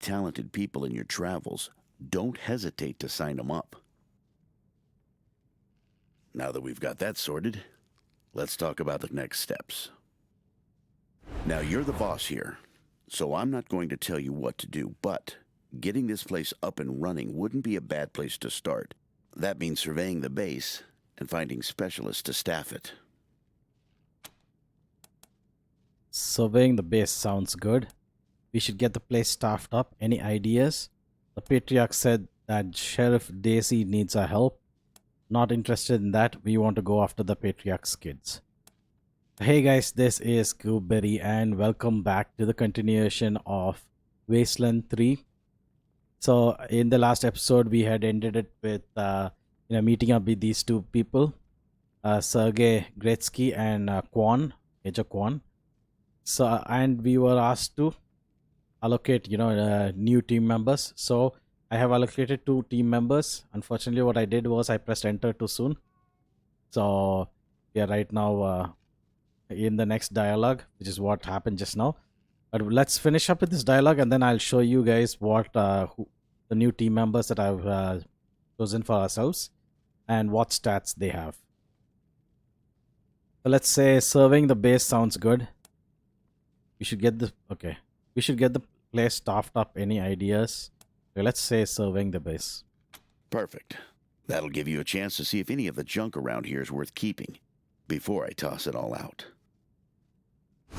talented people in your travels, don't hesitate to sign them up. Now that we've got that sorted, let's talk about the next steps. Now, you're the boss here, so I'm not going to tell you what to do, but getting this place up and running wouldn't be a bad place to start. That means surveying the base and finding specialists to staff it. Surveying the base sounds good. We should get the place staffed up. Any ideas? The patriarch said that Sheriff Daisy needs our help. Not interested in that. We want to go after the patriarch's kids. Hey guys, this is Gooberry and welcome back to the continuation of Wasteland 3. So in the last episode, we had ended it with meeting up with these two people, Sergei Gretzky and Major Quan. So and we were asked to allocate new team members. So I have allocated 2 team members. Unfortunately, what I did was I pressed enter too soon. So we are right now in the next dialogue, which is what happened just now. But let's finish up with this dialogue and then I'll show you guys what the new team members that I've chosen for ourselves and what stats they have. So let's say serving the base sounds good. We should get the place staffed up. Any ideas? Okay, let's say surveying the base. Perfect. That'll give you a chance to see if any of the junk around here is worth keeping before I toss it all out.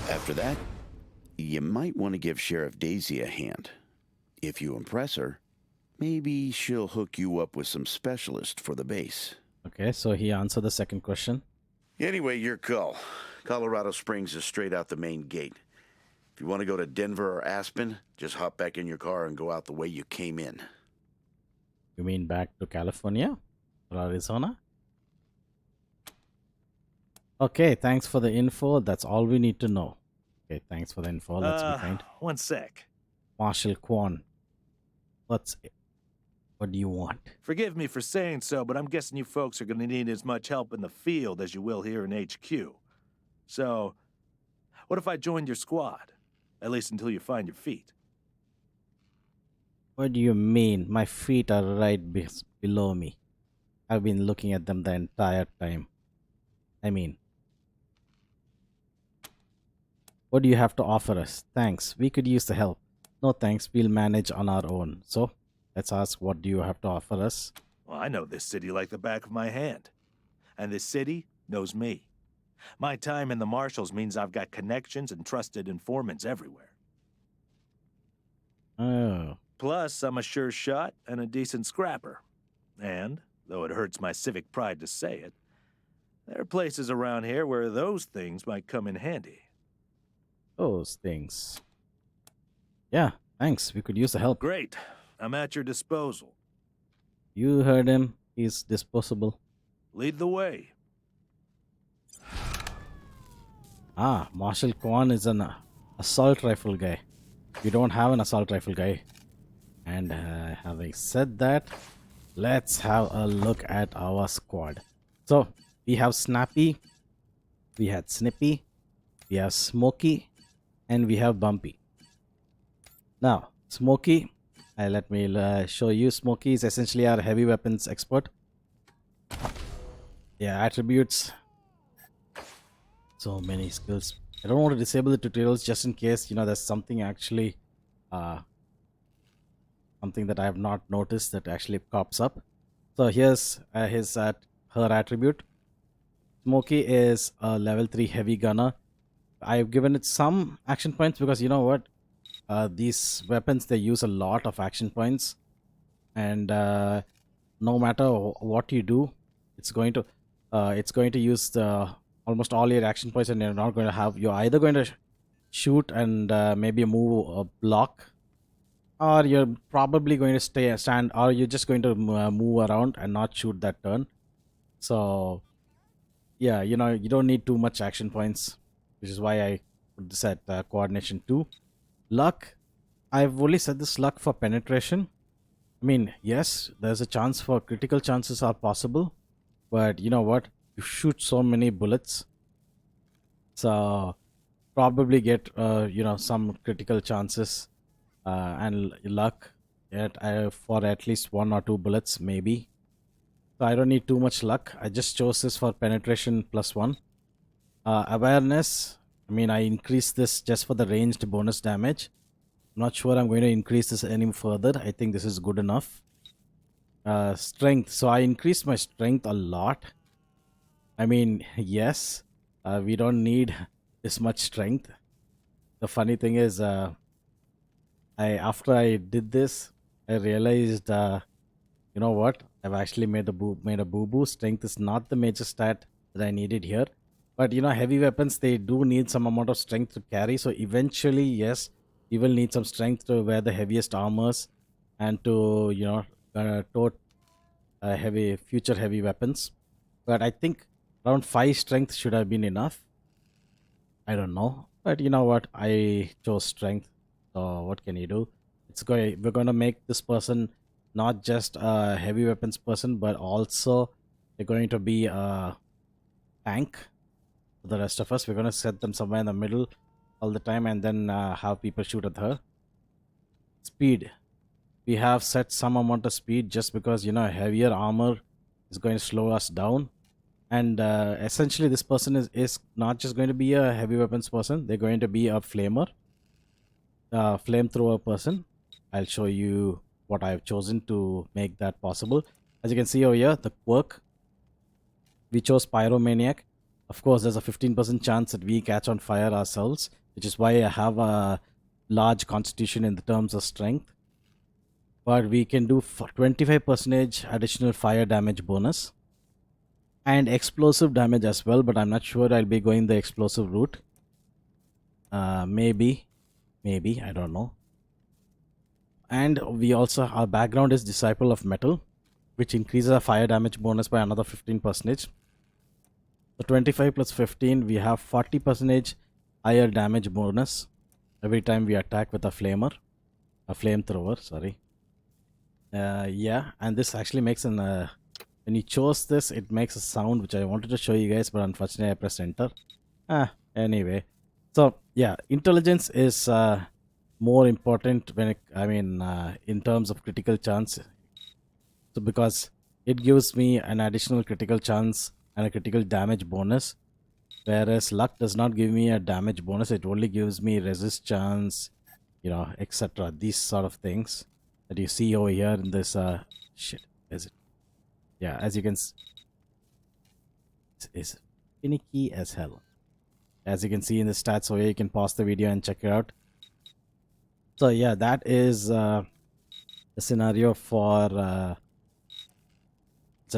After that, you might want to give Sheriff Daisy a hand. If you impress her, maybe she'll hook you up with some specialist for the base. Okay, so he answered the second question. Anyway, your call. Colorado Springs is straight out the main gate. If you want to go to Denver or Aspen, just hop back in your car and go out the way you came in. You mean back to California or Arizona? Okay, thanks for the info. That's all we need to know. Okay, thanks for the info. Let's be kind. One sec. Marshal Quan, what do you want? Forgive me for saying so, but I'm guessing you folks are going to need as much help in the field as you will here in HQ. So, what if I joined your squad? At least until you find your feet. What do you mean? My feet are right below me. I've been looking at them the entire time. I mean, what do you have to offer us? Thanks. We could use the help. No thanks. We'll manage on our own. So, let's ask, what do you have to offer us? Well, I know this city like the back of my hand. And this city knows me. My time in the Marshals means I've got connections and trusted informants everywhere. Oh. Plus, I'm a sure shot and a decent scrapper. And, though it hurts my civic pride to say it, there are places around here where those things might come in handy. Those things. Yeah, thanks. We could use the help. Great. I'm at your disposal. You heard him. He's disposable. Lead the way. Marshal Quan is an assault rifle guy. We don't have an assault rifle guy. And having said that, let's have a look at our squad. So, we have Snappy, we had Snippy, we have Smokey, and we have Bumpy. Now, Smokey, let me show you. Smokey is essentially our heavy weapons expert. Yeah, attributes. So many skills. I don't want to disable the tutorials just in case, there's something actually, something that I have not noticed that actually pops up. So here's her attribute. Smokey is a level 3 heavy gunner. I've given it some action points because you know what? These weapons, they use a lot of action points. And no matter what you do, it's going to use almost all your action points, and you're either going to shoot and maybe move a block, or you're probably going to stand, or you're just going to move around and not shoot that turn. So yeah, you don't need too much action points, which is why I put this at coordination 2. Luck, I've only set this luck for penetration. I mean, yes, there's a chance for critical chances are possible, but you know what? You shoot so many bullets, so probably get some critical chances and luck for at least 1 or 2 bullets, maybe. So I don't need too much luck. I just chose this for penetration +1. Awareness, I mean, I increased this just for the ranged bonus damage. I'm not sure I'm going to increase this any further. I think this is good enough. Strength, so I increased my strength a lot. I mean, yes, we don't need this much strength. The funny thing is, after I did this, I realized, you know what? I've actually made a boo boo. Strength is not the major stat that I needed here, but heavy weapons, they do need some amount of strength to carry. So eventually, yes, you will need some strength to wear the heaviest armors and to tote future heavy weapons. But I think around 5 strength should have been enough. I don't know, but you know what? I chose strength. So what can you do? We're gonna make this person not just a heavy weapons person, but also they're going to be a tank for the rest of us. We're gonna set them somewhere in the middle all the time, and then have people shoot at her. Speed. We have set some amount of speed just because heavier armor is going to slow us down. And essentially, this person is not just going to be a heavy weapons person, they're going to be a flamethrower person. I'll show you what I've chosen to make that possible. As you can see over here, the quirk, we chose Pyromaniac. Of course, there's a 15% chance that we catch on fire ourselves, which is why I have a large constitution in the terms of strength. But we can do 25% additional fire damage bonus and explosive damage as well, but I'm not sure I'll be going the explosive route. Maybe, I don't know. And we also, our background is Disciple of Metal, which increases our fire damage bonus by another 15%. So 25 plus 15, we have 40% higher damage bonus every time we attack with a flamethrower, sorry. Yeah, and this actually makes when you chose this, it makes a sound which I wanted to show you guys, but unfortunately I pressed enter. Anyway, so yeah, intelligence is more important in terms of critical chance. So because it gives me an additional critical chance and a critical damage bonus, whereas luck does not give me a damage bonus. It only gives me resist chance, etc. These sort of things that you see over here in this shit. Is it? Yeah, as you can it's finicky as hell. As you can see in the stats over here, you can pause the video and check it out. So yeah, that is the scenario for that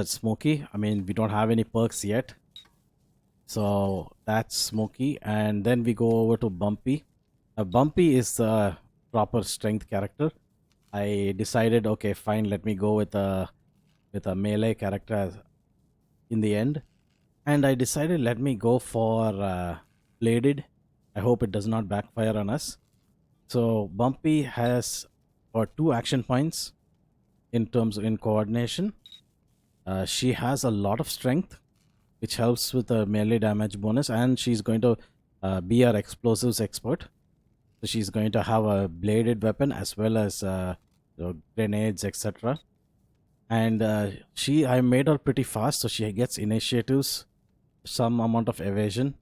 Smoky. I mean, we don't have any perks yet, so that's Smoky. And then we go over to Bumpy. Bumpy is the proper strength character. I decided, okay, fine, let me go with a melee character in the end, and I decided let me go for Bladed. I hope it does not backfire on us. So Bumpy has 2 action points in coordination. She has a lot of strength, which helps with the melee damage bonus, and she's going to be our explosives expert. So she's going to have a bladed weapon as well as grenades, etc. And I made her pretty fast, so she gets initiatives, some amount of evasion,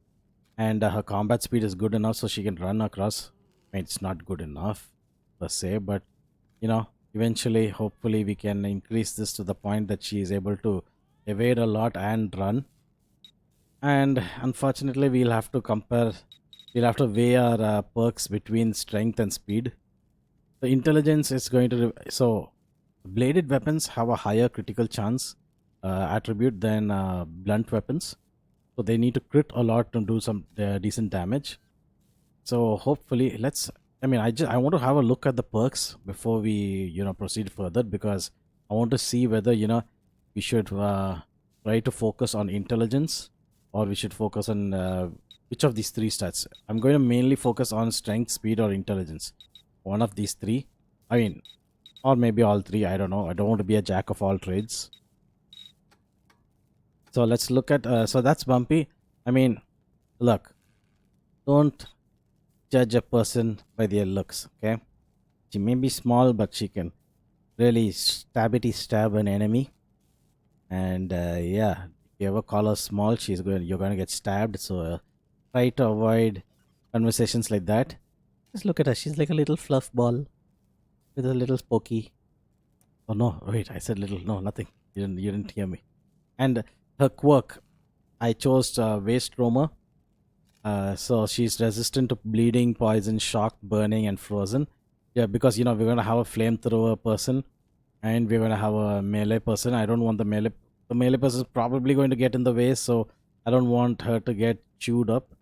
and her combat speed is good enough so she can run across. I mean, it's not good enough per se, but eventually, hopefully, we can increase this to the point that she is able to evade a lot and run. And unfortunately, we'll have to weigh our perks between strength and speed. The intelligence is going to bladed weapons have a higher critical chance attribute than blunt weapons, so they need to crit a lot to do some decent damage. So hopefully, I want to have a look at the perks before we proceed further, because I want to see whether we should try to focus on intelligence or we should focus on which of these 3 stats. I'm going to mainly focus on strength, speed, or intelligence. One of these 3. I mean, or maybe all 3. I don't know. I don't want to be a jack of all trades. So let's look at so that's Bumpy. I mean, look, don't judge a person by their looks, okay? She may be small, but she can really stab an enemy. And yeah, if you ever call her small, you're going to get stabbed. So try to avoid conversations like that. Just look at her. She's like a little fluff ball with a little pokey. Oh no, wait, I said little. No, nothing. You didn't hear me. And her quirk, I chose waste roamer. So she's resistant to bleeding, poison, shock, burning, and frozen. Yeah, because we're gonna have a flamethrower person, and we're gonna have a melee person. I don't want the melee. The melee person is probably going to get in the way, so I don't want her to get chewed up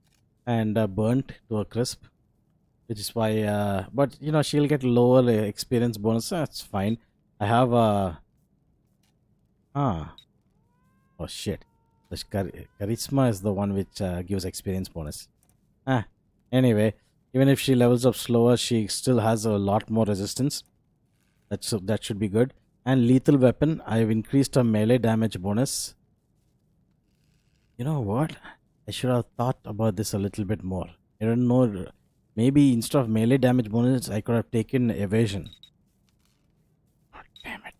and burnt to a crisp. Which is why, but she'll get lower experience bonus. That's fine. I have ah, oh shit. The charisma is the one which gives experience bonus. Ah, anyway, even if she levels up slower, she still has a lot more resistance. That should be good. And lethal weapon, I've increased her melee damage bonus. You know what? I should have thought about this a little bit more. I don't know. Maybe instead of melee damage bonus, I could have taken evasion. God damn it.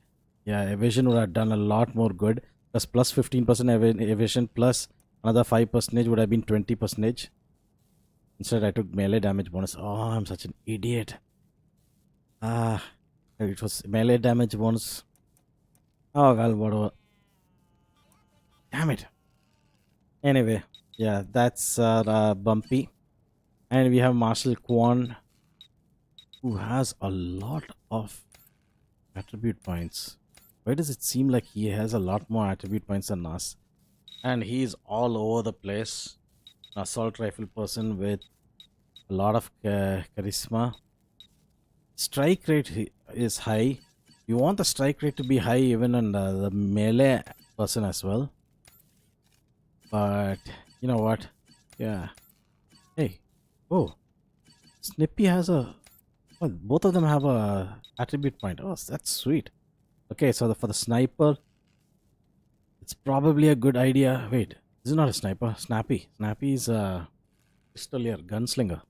Yeah, evasion would have done a lot more good. Because plus 15% evasion plus another 5% would have been 20%. Instead, I took melee damage bonus. Oh, I'm such an idiot. It was melee damage bonus. Oh, well, whatever. Damn it. Anyway, yeah, that's Bumpy. And we have Marshal Quan, who has a lot of attribute points. Why does it seem like he has a lot more attribute points than us? And he's all over the place. Assault rifle person with a lot of charisma. Strike rate is high. You want the strike rate to be high even on the melee person as well. But you know what? Yeah. Hey. Oh. Snippy has a... Well, both of them have a attribute point. Oh, that's sweet. Okay, so for the sniper, it's probably a good idea. Wait, this is not a sniper. Snappy. Snappy is a pistolier, gunslinger.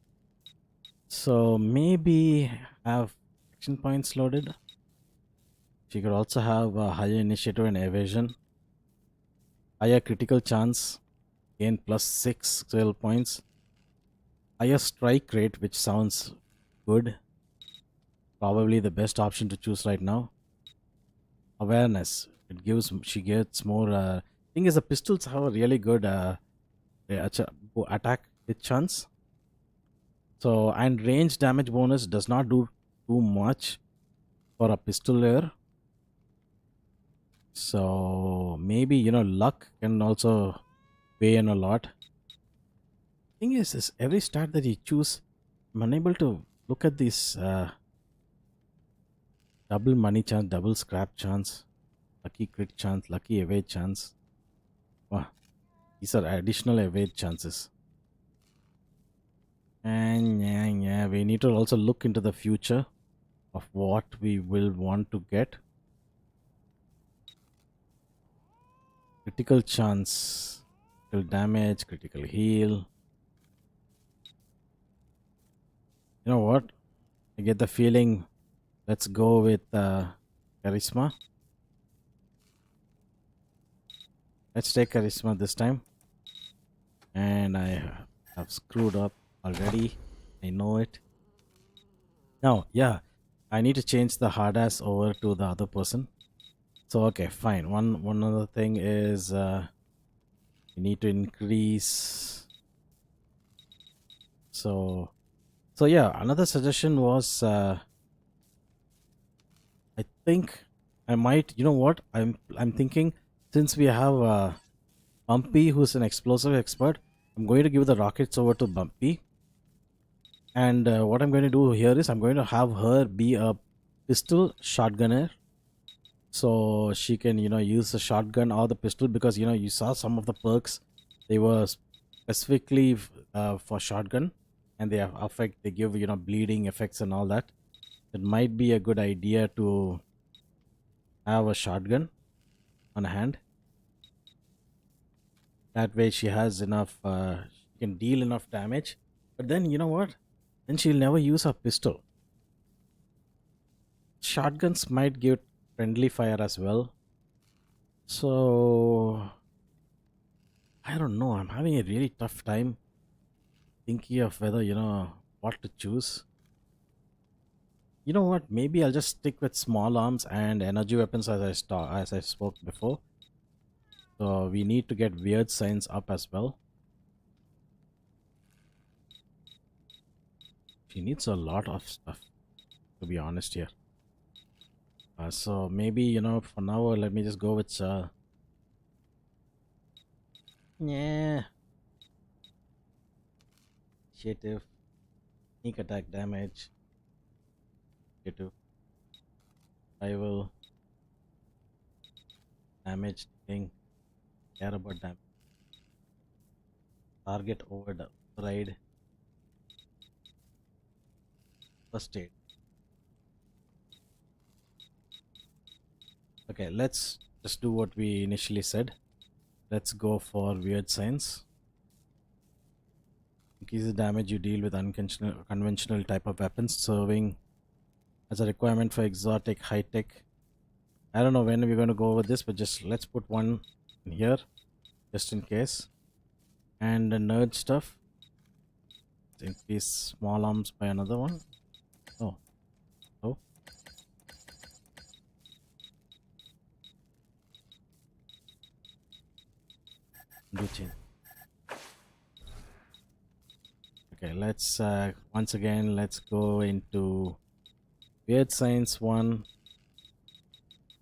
So maybe have action points loaded. She could also have a higher initiative and evasion. Higher critical chance. Gain plus 6 skill points. Higher strike rate, which sounds good. Probably the best option to choose right now. Awareness. She gets more. Thing is, the pistols have a really good attack hit chance. So, and range damage bonus does not do too much for a pistolier. So maybe luck can also weigh in a lot. Thing is every stat that you choose, I'm unable to look at this double money chance, double scrap chance, lucky crit chance, lucky evade chance. Wow, these are additional evade chances. And yeah, we need to also look into the future of what we will want to get. Critical chance, critical damage, critical heal. You know what? I get the feeling. Let's go with charisma. Let's take charisma this time. And I have screwed up already. I know it. Now, yeah, I need to change the hard ass over to the other person. So okay, fine. One other thing is we need to increase. So yeah, another suggestion was I think I might. You know what? I'm thinking, since we have Bumpy, who's an explosive expert, I'm going to give the rockets over to Bumpy. And what I'm going to do here is I'm going to have her be a pistol shotgunner. So she can, use the shotgun or the pistol, because, you saw some of the perks. They were specifically for shotgun, and they give, bleeding effects and all that. It might be a good idea to have a shotgun on hand. That way she has enough, she can deal enough damage. But then, you know what? Then she'll never use her pistol. Shotguns might give friendly fire as well. So I don't know. I'm having a really tough time thinking of whether, what to choose. You know what? Maybe I'll just stick with small arms and energy weapons as I spoke before. So we need to get weird signs up as well. She needs a lot of stuff, to be honest here. So maybe, for now, let me just go with yeah, initiative, sneak attack damage, initiative, rival, damage, thing, care about damage, target override, first aid. Okay, let's just do what we initially said. Let's go for weird signs. Increase the damage you deal with conventional type of weapons, serving as a requirement for exotic high tech. I don't know when we're going to go over this, but just let's put one in here just in case. And the nerd stuff. Let's increase small arms by another one. Oh. Do change. Okay, let's once again let's go into weird science 1.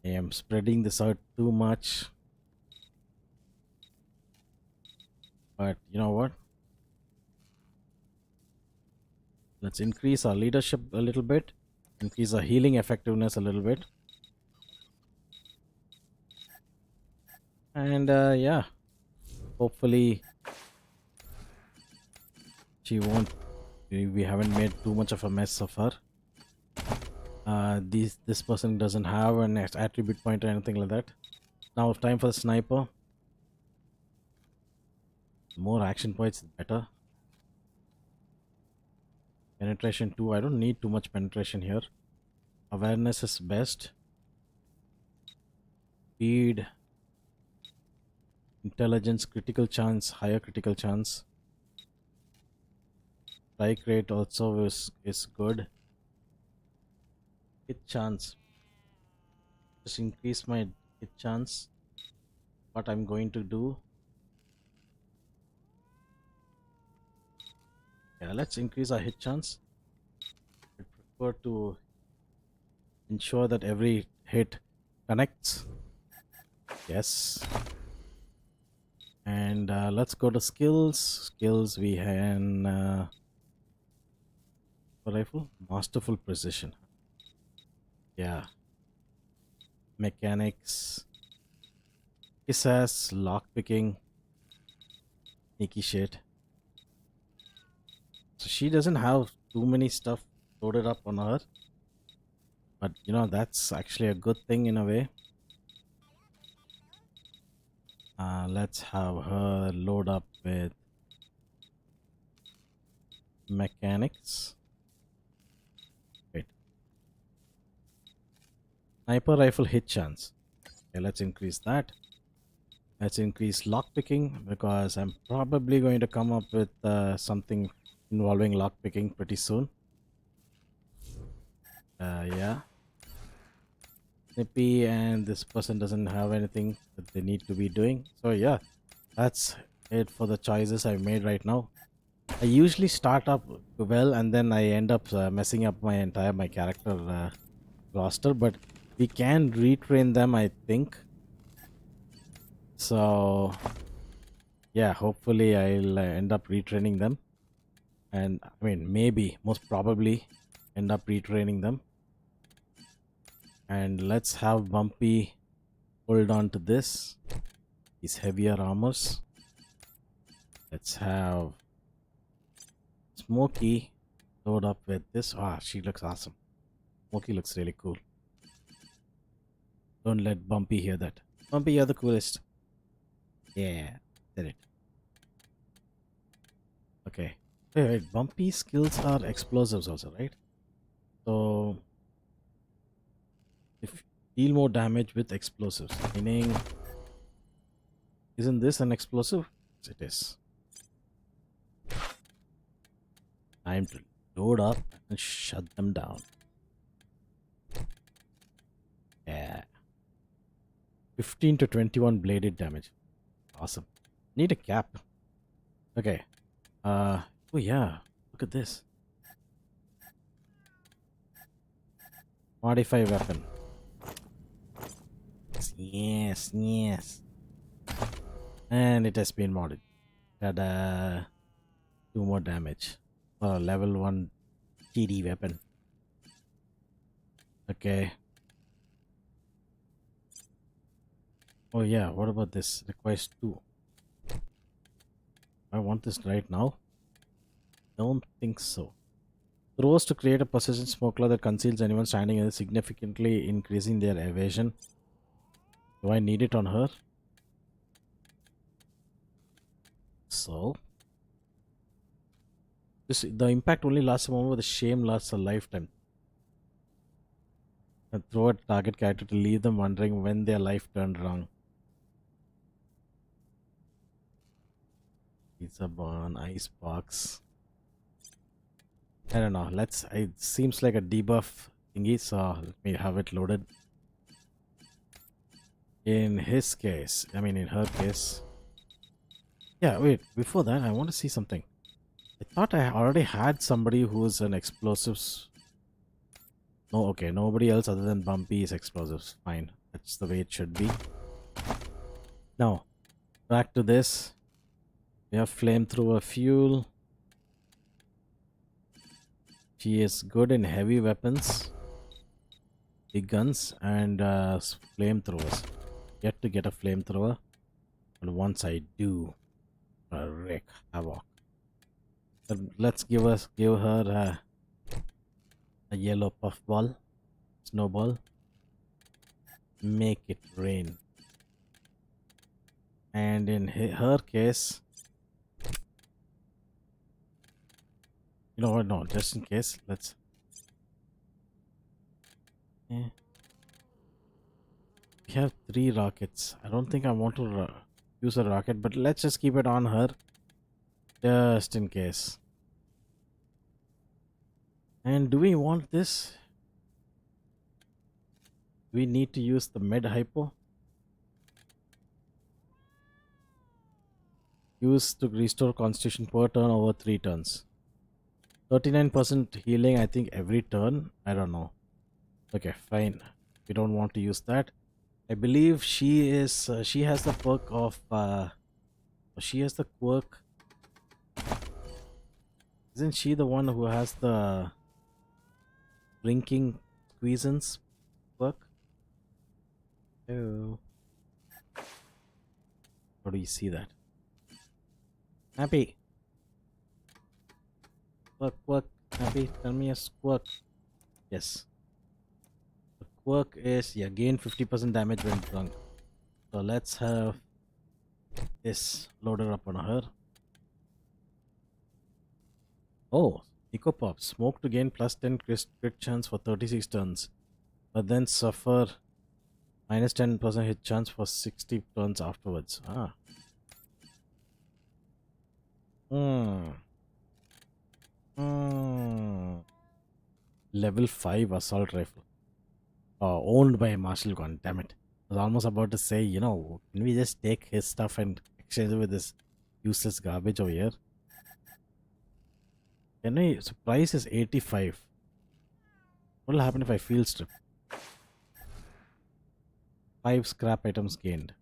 I am spreading this out too much, but you know what, let's increase our leadership a little bit, increase our healing effectiveness a little bit, and yeah, hopefully she won't, we haven't made too much of a mess of her. This person doesn't have an attribute point or anything like that. Now time for the sniper. More action points better. Penetration 2. I don't need too much penetration here. Awareness is best. Speed, intelligence, critical chance, higher critical chance. Strike rate also is good. Hit chance. Just increase my hit chance. What I'm going to do. Yeah, let's increase our hit chance. I prefer to ensure that every hit connects. Yes. And let's go to skills. Skills we can rifle, masterful precision. Yeah. Mechanics. Kisses, lockpicking, sneaky shit. So she doesn't have too many stuff loaded up on her, but that's actually a good thing in a way. Let's have her load up with mechanics. Wait. Sniper rifle hit chance. Okay, let's increase that. Let's increase lockpicking because I'm probably going to come up with something involving lockpicking pretty soon. Yeah. Snippy, and this person doesn't have anything that they need to be doing. So yeah, that's it for the choices I've made right now. I usually start up well and then I end up messing up my character roster, but we can retrain them, I think. So yeah, hopefully I'll end up retraining them, and I mean maybe most probably end up retraining them. And let's have Bumpy hold on to this, these heavier armors. Let's have Smokey load up with this. She looks awesome. Smokey looks really cool. Don't let Bumpy hear that. Bumpy, you're the coolest. Yeah, did it. Okay. Wait, Bumpy's skills are explosives also, right? So If deal more damage with explosives, meaning, isn't this an explosive? Yes, it is. Time to load up and shut them down. Yeah. 15 to 21 bladed damage. Awesome. Need a cap. Okay. Oh yeah. Look at this. Modify weapon. Yes, yes. And it has been modded. Tada. 2 more damage. Level 1 TD weapon. Okay. Oh yeah, what about this? Requires 2. I want this right now? Don't think so. Throws to create a precision smoke cloud that conceals anyone standing in it, significantly increasing their evasion. Do I need it on her? So the impact only lasts a moment, but the shame lasts a lifetime. And throw a target character to leave them wondering when their life turned wrong. Pizza burn, ice box. I don't know. It seems like a debuff thingy, so let me have it loaded. In his case, I mean in her case. Yeah, wait, before that I want to see something. I thought I already had somebody who's an explosives. No, okay, nobody else other than Bumpy is explosives. Fine. That's the way it should be. Now, back to this. We have flamethrower fuel. She is good in heavy weapons, big guns, and flamethrowers. Yet to get a flamethrower, but once I do, wreak havoc. But let's give her a yellow puffball, snowball. Make it rain. And in her case, you know what? No, just in case, let's. We have 3 rockets. I don't think I want to use a rocket, but let's just keep it on her, just in case. And do we want this? We need to use the med hypo. Use to restore constitution per turn over 3 turns. 39% healing, I think, every turn. I don't know. Okay, fine. We don't want to use that. I believe she is. She has the perk of. She has the quirk. Isn't she the one who has the blinking squeezins perk? Oh. How do you see that? Happy. Quirk. Happy. Tell me a quirk. Yes. The quirk is, yeah, gain 50% damage when drunk. So let's have this loaded up on her. Oh, Eco Pop. Smoke to gain plus 10 crit chance for 36 turns. But then suffer minus 10% hit chance for 60 turns afterwards. Ah. Level 5 assault rifle. Owned by a martial gun. Damn it. I was almost about to say, can we just take his stuff and exchange it with this useless garbage over here? Can we? So price is 85. What will happen if I field strip? 5 scrap items gained.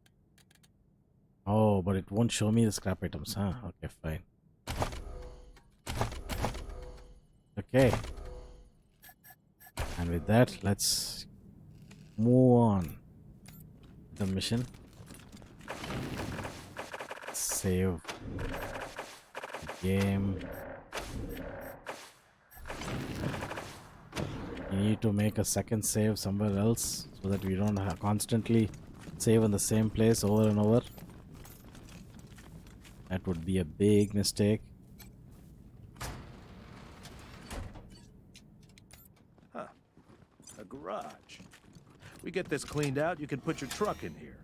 Oh, but it won't show me the scrap items, huh? Okay, fine. Okay. And with that, let's move on. The mission. Save the game. You need to make a second save somewhere else so that we don't constantly save in the same place over and over. That would be a big mistake. Huh. A garage. We get this cleaned out, you can put your truck in here.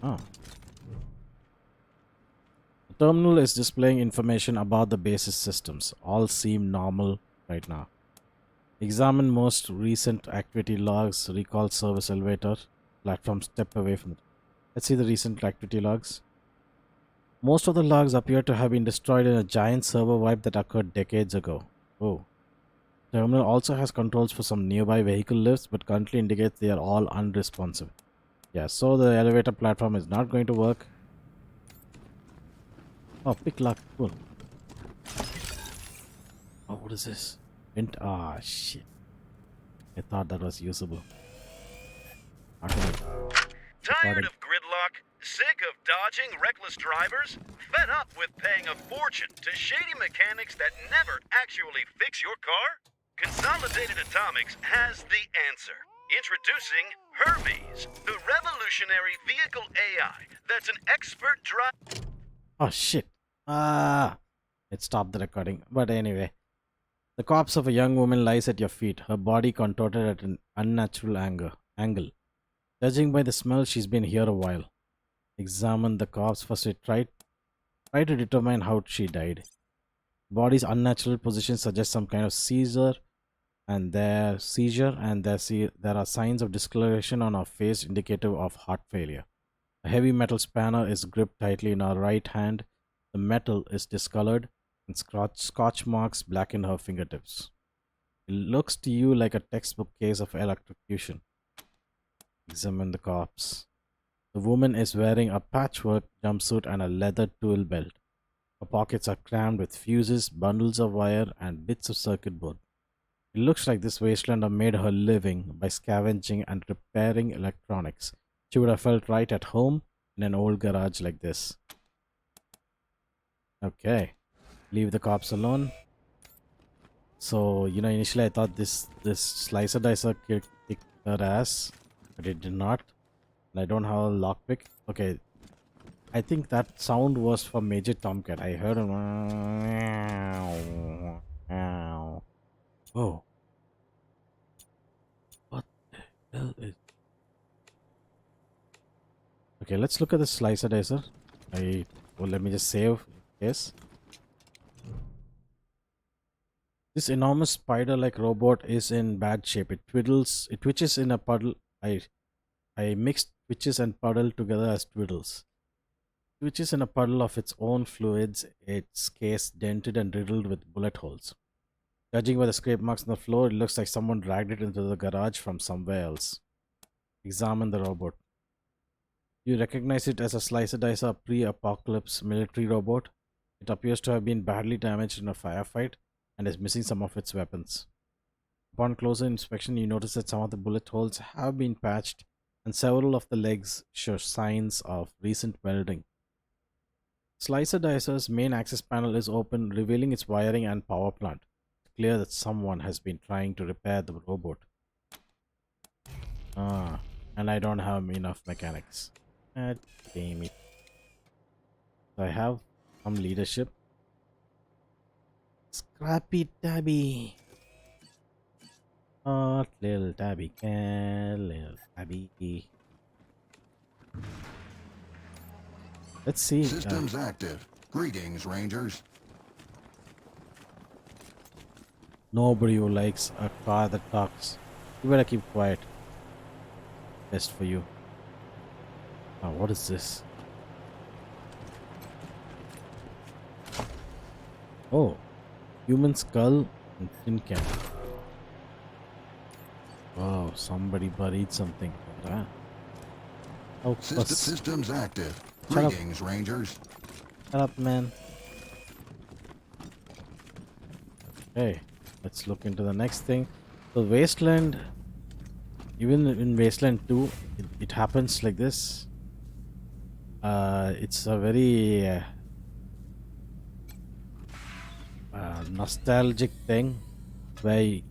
Oh. The terminal is displaying information about the base's systems. All seem normal right now. Examine most recent activity logs. Recall service elevator. Platform step away from it. Let's see the recent activity logs. Most of the logs appear to have been destroyed in a giant server wipe that occurred decades ago. Oh. Terminal also has controls for some nearby vehicle lifts, but currently indicates they are all unresponsive. Yeah, so the elevator platform is not going to work. Oh, pick lock. Cool. Oh, what is this? Ah, shit. I thought that was usable. Tired of gridlock? Sick of dodging reckless drivers? Fed up with paying a fortune to shady mechanics that never actually fix your car? Consolidated Atomics has the answer. Introducing Hermes, the revolutionary vehicle AI that's an expert driver. Oh, shit. Ah. It stopped the recording. But anyway. The corpse of a young woman lies at your feet, her body contorted at an unnatural angle. Judging by the smell, she's been here a while. Examine the corpse first. Try to determine how she died. Body's unnatural position suggests some kind of seizure, and there are signs of discoloration on her face indicative of heart failure. A heavy metal spanner is gripped tightly in her right hand. The metal is discolored, and scotch marks blacken her fingertips. It looks to you like a textbook case of electrocution. Examine the corpse. The woman is wearing a patchwork jumpsuit and a leather tool belt. Her pockets are crammed with fuses, bundles of wire, and bits of circuit board. It looks like this Wasteland made her living by scavenging and repairing electronics. She would have felt right at home in an old garage like this. Okay. Leave the cops alone. So, initially I thought this slicer dicer kicked her ass, but it did not. And I don't have a lockpick. Okay. I think that sound was from Major Tomcat. I heard him. Oh. What the hell is... Okay, let's look at the slicer dicer. Let me just save. Yes. This enormous spider-like robot is in bad shape. It twitches in a puddle. I mixed twitches and puddle together as twiddles. Twitches in a puddle of its own fluids, its case dented and riddled with bullet holes. Judging by the scrape marks on the floor, it looks like someone dragged it into the garage from somewhere else. Examine the robot. You recognize it as a slicer dicer pre-apocalypse military robot. It appears to have been badly damaged in a firefight and is missing some of its weapons. Upon closer inspection, you notice that some of the bullet holes have been patched and several of the legs show signs of recent welding. Slicer Dicer's main access panel is open, revealing its wiring and power plant. It's clear that someone has been trying to repair the robot. And I don't have enough mechanics. God damn it. So I have some leadership. Scrappy Tabby. Oh, little Tabby can, little Tabby. Let's see. Systems active. Greetings, Rangers. Nobody who likes a car that talks. You better keep quiet. Best for you. Oh, what is this? Oh, human skull and tin can. Wow, somebody buried something. Oh, Systems active. Shut up. Greetings, Rangers. Shut up, man. Okay, let's look into the next thing. So Wasteland, even in Wasteland 2, it happens like this. It's a very nostalgic thing where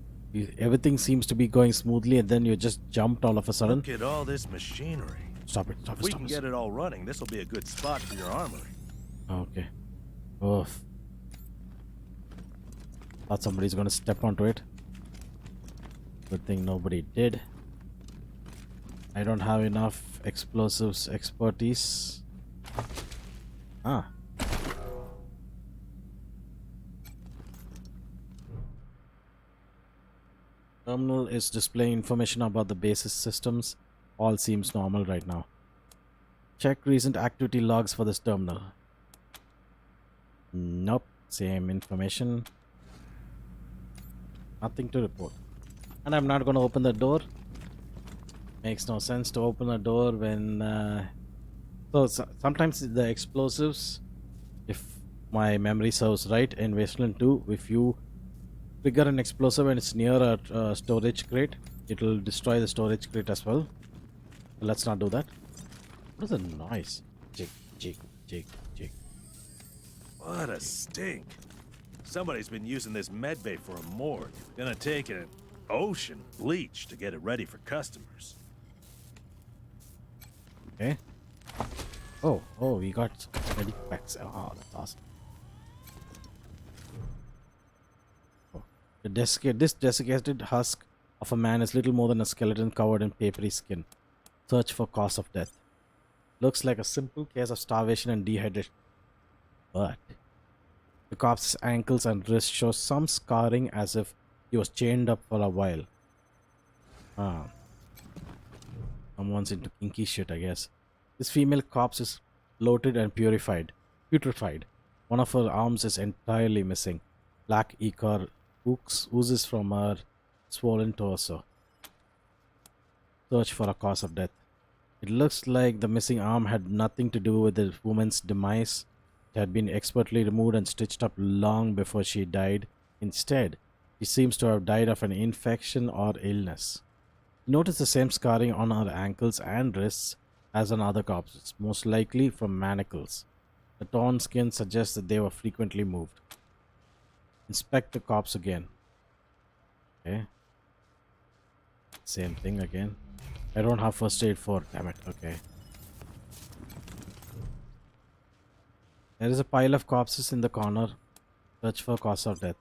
everything seems to be going smoothly and then you're just jumped all of a sudden. Look at all this machinery. Stop it. If we can get it all running, this will be a good spot for your armory. Okay. Oof. Thought somebody's gonna step onto it. Good thing nobody did. I don't have enough explosives expertise. Ah. Terminal is displaying information about the base's systems. All seems normal right now. Check recent activity logs for this terminal. Nope. Same information. Nothing to report. And I'm not going to open the door. Makes no sense to open a door when... sometimes the explosives, if my memory serves right, in Wasteland 2, if you trigger an explosive and it's near a storage crate, it will destroy the storage crate as well. So let's not do that. What is the noise? Jig, jig, jig, jig. What a stink. Somebody's been using this medbay for a morgue. Gonna take an ocean bleach to get it ready for customers. Okay. Oh, we got ready packs. Oh, that's awesome. Oh. This desiccated husk of a man is little more than a skeleton covered in papery skin. Search for cause of death. Looks like a simple case of starvation and dehydration. But the corpse's ankles and wrists show some scarring as if he was chained up for a while. Someone's into kinky shit, I guess. This female corpse is bloated and putrefied. One of her arms is entirely missing. Black ichor oozes from her swollen torso. Search for a cause of death. It looks like the missing arm had nothing to do with the woman's demise. It had been expertly removed and stitched up long before she died. Instead, she seems to have died of an infection or illness. Notice the same scarring on her ankles and wrists as on other corpses, most likely from manacles. The torn skin suggests that they were frequently moved. Inspect the corpse again. Okay. Same thing again. I don't have first aid for, damn it. Okay. There is a pile of corpses in the corner. Search for cause of death.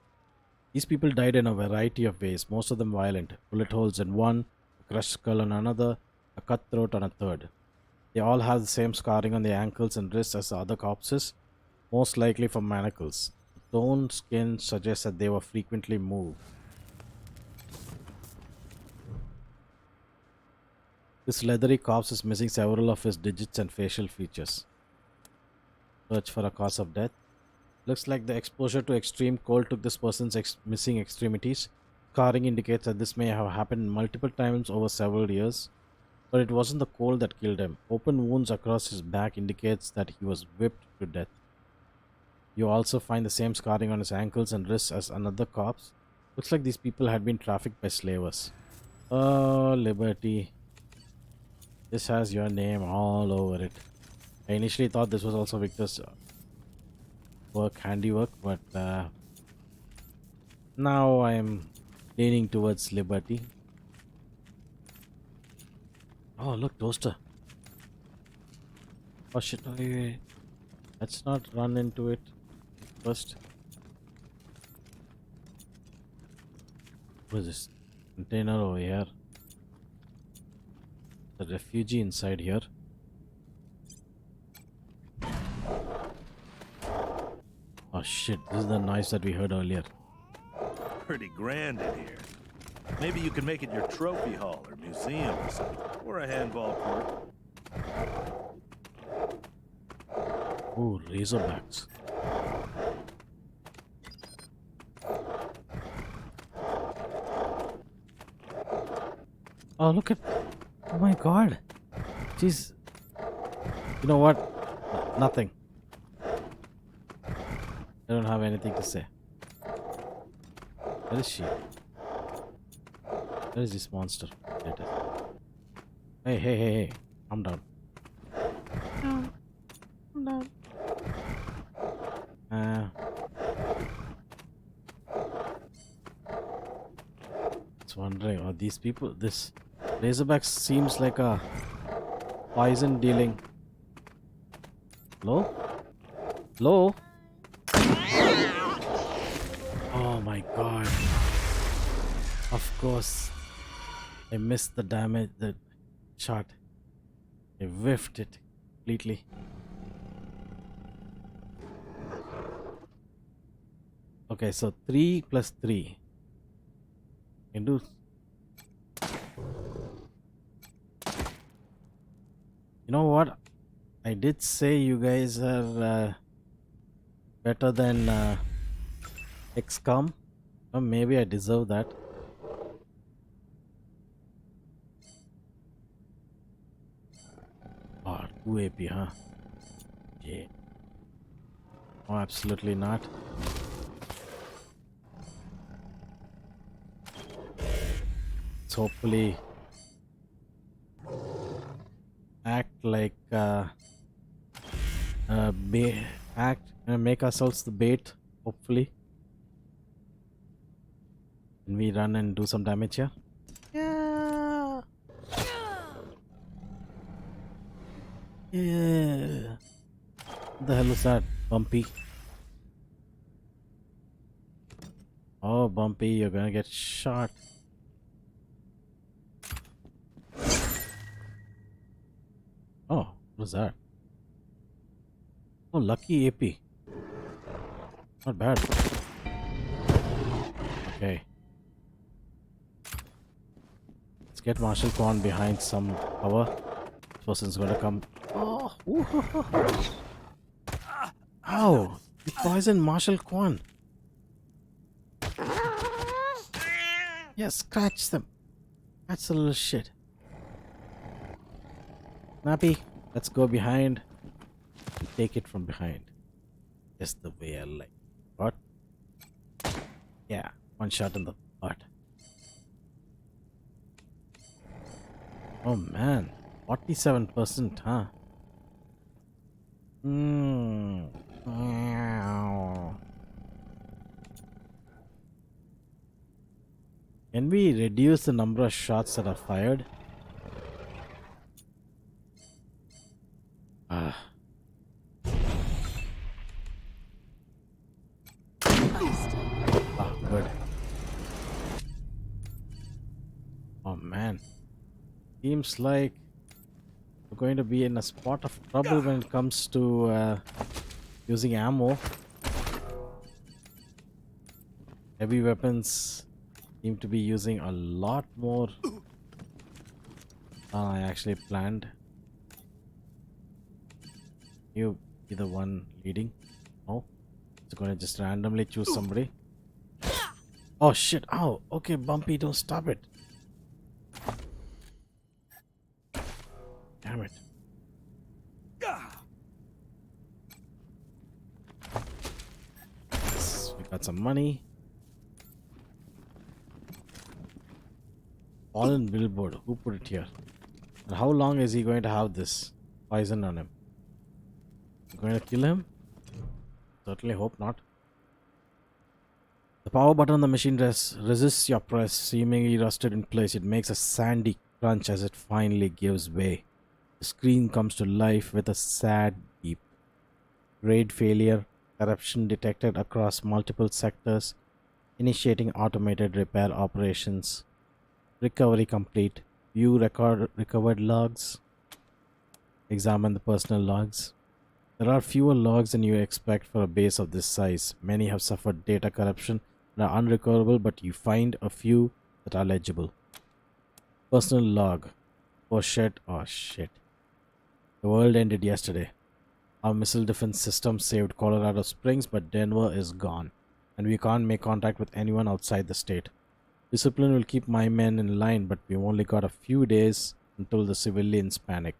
These people died in a variety of ways, most of them violent. Bullet holes in one, a crushed skull on another, a cut throat on a third. They all have the same scarring on their ankles and wrists as the other corpses, most likely from manacles. The torn skin suggests that they were frequently moved. This leathery corpse is missing several of his digits and facial features. Search for a cause of death. Looks like the exposure to extreme cold took this person's missing extremities. Scarring indicates that this may have happened multiple times over several years. But it wasn't the cold that killed him. Open wounds across his back indicates that he was whipped to death. You also find the same scarring on his ankles and wrists as another corpse. Looks like these people had been trafficked by slavers. Oh, Liberty. This has your name all over it. I initially thought this was also Victor's handiwork, but now I'm leaning towards Liberty. Oh, look, toaster. Oh shit, wait. Let's not run into it first. What is this? Container over here. The refugee inside here. Oh shit, this is the noise that we heard earlier. Pretty grand in here. Maybe you can make it your trophy hall or museum or something. Or a handball court. Ooh, razorbacks. Oh, look at... Oh my god. Jeez. You know what? Nothing. I don't have anything to say. Where is she? Where is this monster? There it is. Hey. I'm down. I'm down. It's wondering, are these people... This Razorback seems like a poison dealing... Hello? Hello? Oh my god. Of course. I missed the damage. shot. I whiffed it completely. Okay, so 3 plus 3. Can do. You know what? I did say you guys are better than XCOM. Or maybe I deserve that. Oh, 2 AP, huh? Yeah. Oh, absolutely not. Let's hopefully act like make ourselves the bait. Hopefully, can we run and do some damage here? Yeah. Yeah. What the hell is that, Bumpy? Oh, Bumpy, you're gonna get shot. Oh, what is that? Oh, lucky AP. Not bad. Okay. Let's get Marshal Kwan behind some cover. This person's gonna come. Oh! Ow! You poisoned Marshal Kwan. Yes, scratch them. That's a little shit. Nappy, let's go behind. Take it from behind. Just the way I like. What? Yeah, one shot in the butt. Oh man, 47%, huh? Can we reduce the number of shots that are fired? Ah, good. Oh man. Seems like we're going to be in a spot of trouble when it comes to using ammo. Heavy weapons seem to be using a lot more than I actually planned. You be the one leading. Oh, it's going to just randomly choose somebody. Oh shit! Ow! Okay, Bumpy, don't stop it. Damn it. Yes, we got some money. Fallen billboard. Who put it here? And how long is he going to have this poison on him? You going to kill him? Certainly hope not. The power button on the machine resists your press, seemingly rusted in place. It makes a sandy crunch as it finally gives way. The screen comes to life with a sad beep. Grade failure, corruption detected across multiple sectors, initiating automated repair operations. Recovery complete. View recovered logs. Examine the personal logs. There are fewer logs than you expect for a base of this size. Many have suffered data corruption and are unrecoverable, but you find a few that are legible. Personal log. Oh shit. The world ended yesterday. Our missile defense system saved Colorado Springs, but Denver is gone, and we can't make contact with anyone outside the state. Discipline will keep my men in line, but we've only got a few days until the civilians panic.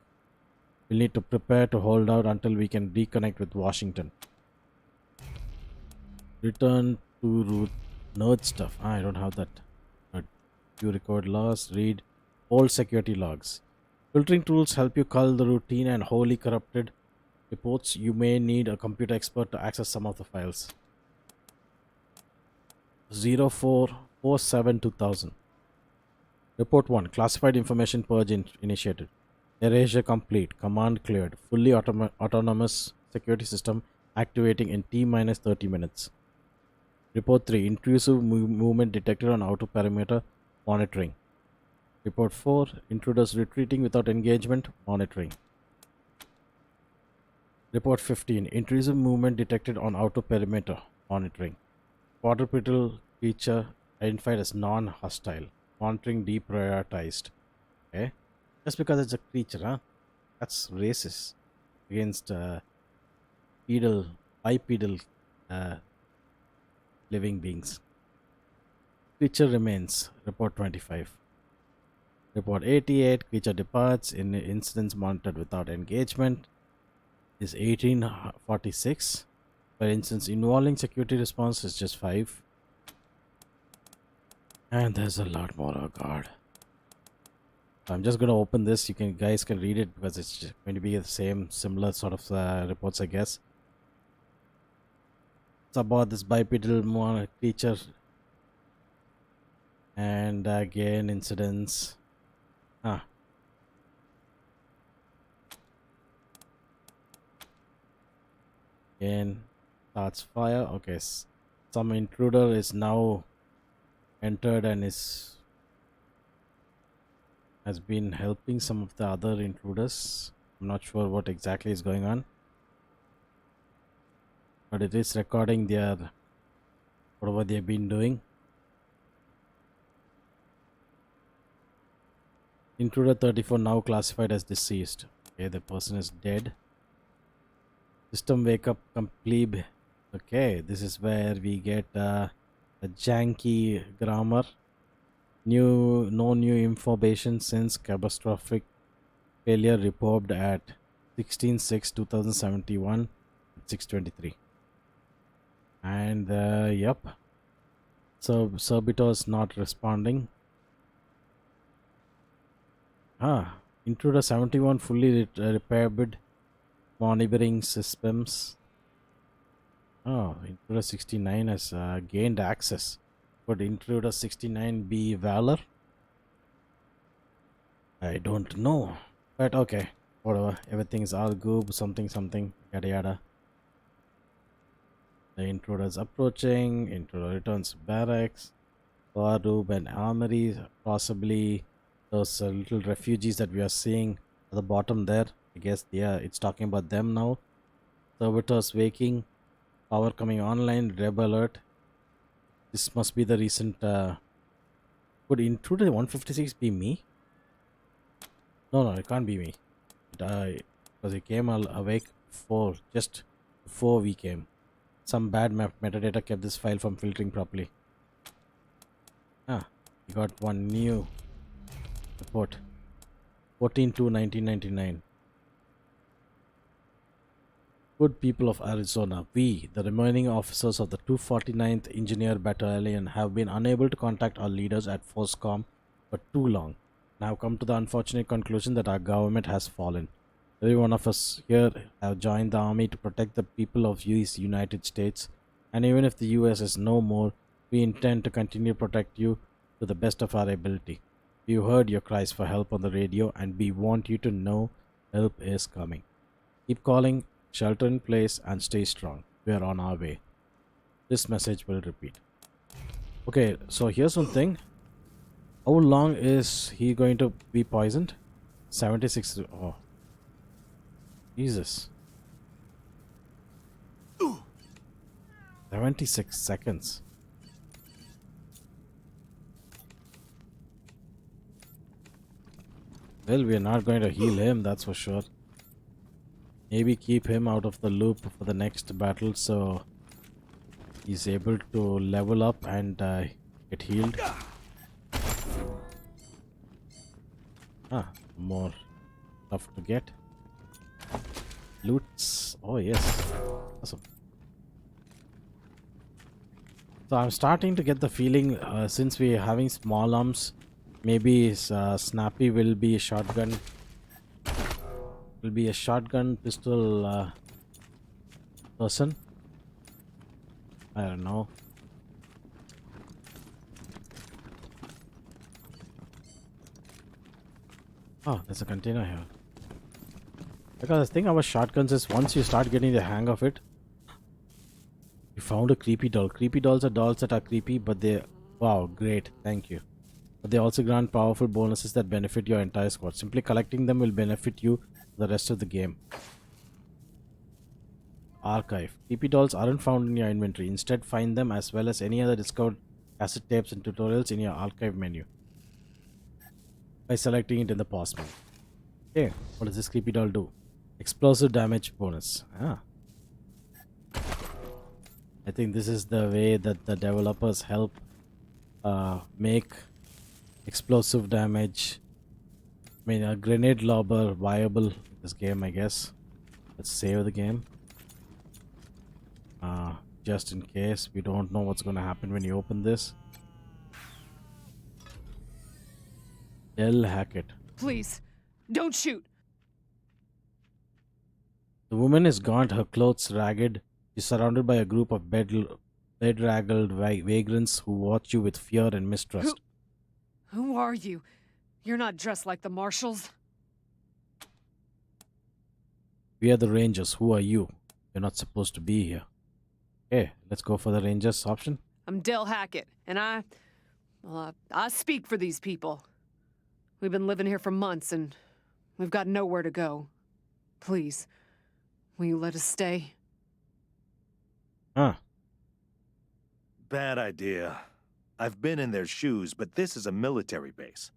We'll need to prepare to hold out until we can reconnect with Washington. Return to root nerd stuff. I don't have that. You record logs, read old security logs. Filtering tools help you cull the routine and wholly corrupted reports. You may need a computer expert to access some of the files. 0447-2000. Report 1. Classified information purge initiated. Erasure complete. Command cleared. Fully autonomous security system activating in T-minus 30 minutes. Report 3. Intrusive movement detected on outer perimeter monitoring. Report 4, intruders retreating without engagement, monitoring. Report 15, intrusive movement detected on outer perimeter, monitoring. Quadrupedal creature identified as non-hostile, monitoring deprioritized. Okay, just because it's a creature, huh? That's racist against bipedal uh, living beings. Creature remains. Report 25. Report 88. Creature departs in incidents monitored without engagement. Is 1846. For instance, involving security response is just 5. And there's a lot more. Oh god. I'm just gonna open this. Guys can read it because it's just going to be the same similar sort of reports, I guess. It's about this bipedal creature. And again, incidents. Again, starts fire. Okay, some intruder is now entered and has been helping some of the other intruders. I'm not sure what exactly is going on, but it is recording their whatever they've been doing. Intruder 34 now classified as deceased. Okay, the person is dead. System wake up complete. Okay, this is where we get a janky grammar. No new information since catastrophic failure reported at 16/6/2071 at 6:23. And yep. So Servitor is not responding. Intruder 71 fully repaired monitoring systems. Intruder 69 has gained access. Could Intruder 69 be Valor? I don't know. But okay, whatever. Everything is all good. Something, yada yada. The intruder is approaching. Intruder returns to barracks. Room and armory. Possibly those little refugees that we are seeing at the bottom there. I guess it's talking about them now. Servitors waking. Power coming online. Reb alert. This must be the recent. Would Intruder 156 be me? No, it can't be me. Because it came awake just before we came. Some bad metadata kept this file from filtering properly. We got one new report. 14/2/1999. Good people of Arizona, we, the remaining officers of the 249th Engineer Battalion, have been unable to contact our leaders at FOSCOM for too long, and have come to the unfortunate conclusion that our government has fallen. Every one of us here have joined the army to protect the people of these United States, and even if the US is no more, we intend to continue to protect you to the best of our ability. You heard your cries for help on the radio, and we want you to know help is coming. Keep calling, shelter in place, and stay strong. We are on our way. This message will repeat. Okay, so here's one thing. How long is he going to be poisoned? 76. Oh, Jesus. 76 seconds. Well, we are not going to heal him, that's for sure. Maybe keep him out of the loop for the next battle so he's able to level up and get healed. More stuff to get. Loots. Oh, yes. Awesome. So I'm starting to get the feeling since we're having small arms, maybe Snappy will be a shotgun. Will be a shotgun pistol person. I don't know. Oh, there's a container here. Because the thing about shotguns is once you start getting the hang of it, you found a creepy doll. Creepy dolls are dolls that are creepy, but they... Wow, great. Thank you. but they also grant powerful bonuses that benefit your entire squad. Simply collecting them will benefit you the rest of the game. Archive. TP dolls aren't found in your inventory. Instead, find them as well as any other discovered cassette tapes and tutorials in your archive menu by selecting it in the pause menu. Okay, what does this creepy doll do? Explosive damage bonus. I think this is the way that the developers help make explosive damage, a grenade lobber viable in this game, I guess. Let's save the game. Just in case we don't know what's going to happen when you open this. Del Hackett. Please, don't shoot. The woman is gaunt, her clothes ragged. She's surrounded by a group of bedraggled vagrants who watch you with fear and mistrust. Who are you? You're not dressed like the marshals. We are the Rangers. Who are you? You're not supposed to be here. Okay, let's go for the Rangers option. I'm Del Hackett, and I speak for these people. We've been living here for months, and we've got nowhere to go. Please, will you let us stay? Bad idea. I've been in their shoes, but this is a military base.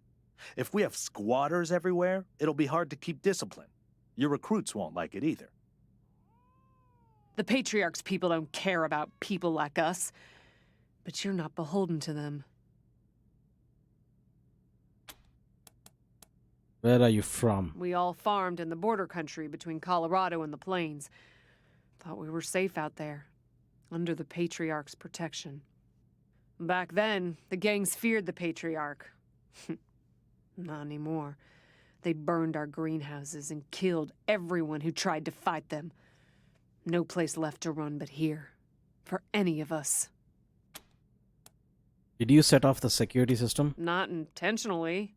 If we have squatters everywhere, it'll be hard to keep discipline. Your recruits won't like it either. The Patriarch's people don't care about people like us, but you're not beholden to them. Where are you from? We all farmed in the border country between Colorado and the plains. Thought we were safe out there, under the Patriarch's protection. Back then, the gangs feared the Patriarch. Not anymore. They burned our greenhouses and killed everyone who tried to fight them. No place left to run but here, for any of us. Did you set off the security system? Not intentionally.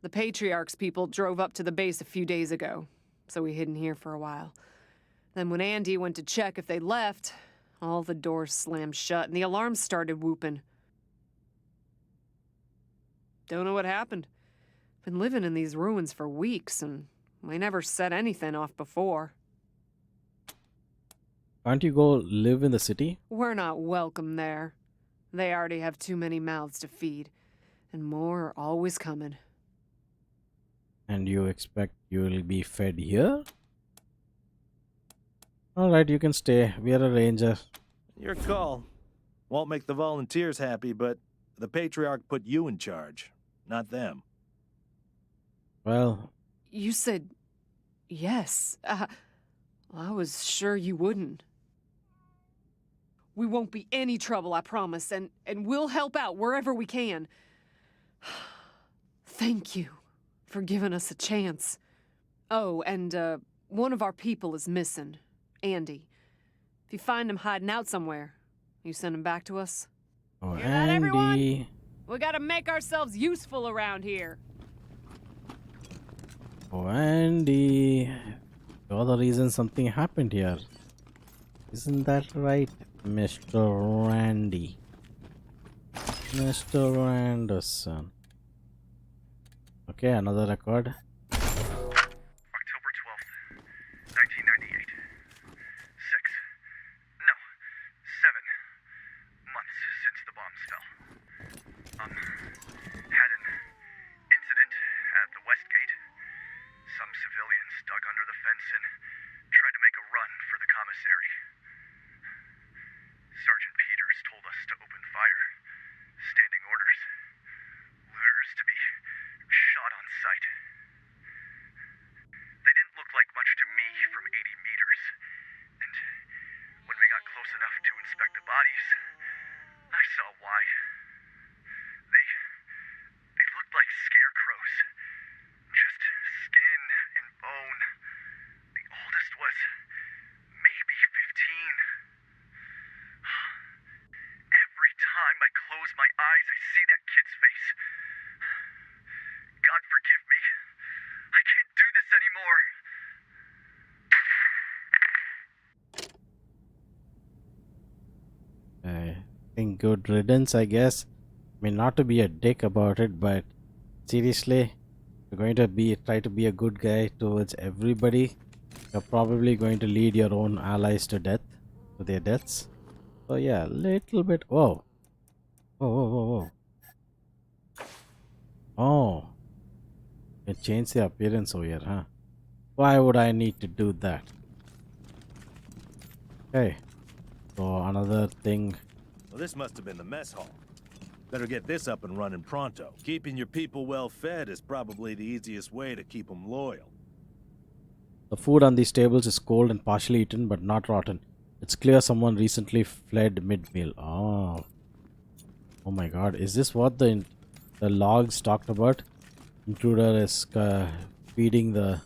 The Patriarch's people drove up to the base a few days ago, so we hid in here for a while. Then when Andy went to check if they left, all the doors slammed shut and the alarms started whooping. Don't know what happened. Been living in these ruins for weeks, and we never set anything off before. Can't you go live in the city? We're not welcome there. They already have too many mouths to feed, and more are always coming. And you expect you will be fed here? Alright, you can stay. We are a ranger. Your call. Won't make the volunteers happy, but the Patriarch put you in charge, not them. Well, You said yes. I was sure you wouldn't. We won't be any trouble, I promise, and we'll help out wherever we can. Thank you for giving us a chance. Oh, and one of our people is missing, Andy. If you find him hiding out somewhere, you send him back to us? oh, Hear that, everyone? Andy. We gotta make ourselves useful around here. Oh, Andy. You're the reason something happened here. Isn't that right, Mr. Randy? Mr. Anderson. Okay, another record. October 12th, 1998. 7 months since the bombs fell. Had an incident at the West Gate. Some civilians dug under the fence and tried to make a run for the commissary. Sergeant Peters told us to open fire. Standing orders. Looters to be shot on sight. They didn't look like much to me from 80 meters. And when we got close enough to inspect the bodies, I saw why. They looked like scarecrows. Just skin and bone. The oldest was maybe 15. Every time I close my eyes, I see that kid's face. God forgive me. I can't do this anymore. I think good riddance, I guess. I mean, not to be a dick about it, but seriously, you're going to try to be a good guy towards everybody. You're probably going to lead your own allies to death, to their deaths. So yeah, little bit. Whoa, whoa, whoa, whoa, whoa. Oh, it changed the appearance over here, huh? Why would I need to do that? Okay, so another thing. Well, this must have been the mess hall. Better get this up and running pronto. Keeping your people well fed is probably the easiest way to keep them loyal. The food on these tables is cold and partially eaten, but not rotten. It's clear someone recently fled mid-meal. Oh my God! Is this what the logs talked about? Intruder is feeding the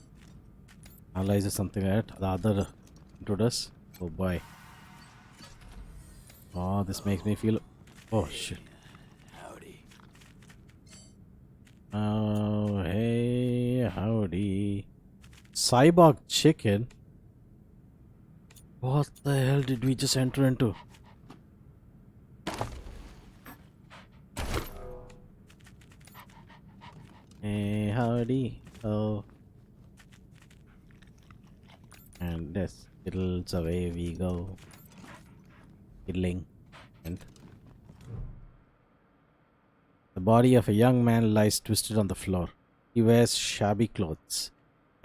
allies or something like that. The other intruders. Oh boy. Oh, this makes me feel. Oh shit. Howdy. Oh hey, howdy. Cyborg chicken. What the hell did we just enter into? Hey, howdy. Oh. And this fiddles away we go. Fiddling. And the body of a young man lies twisted on the floor. He wears shabby clothes.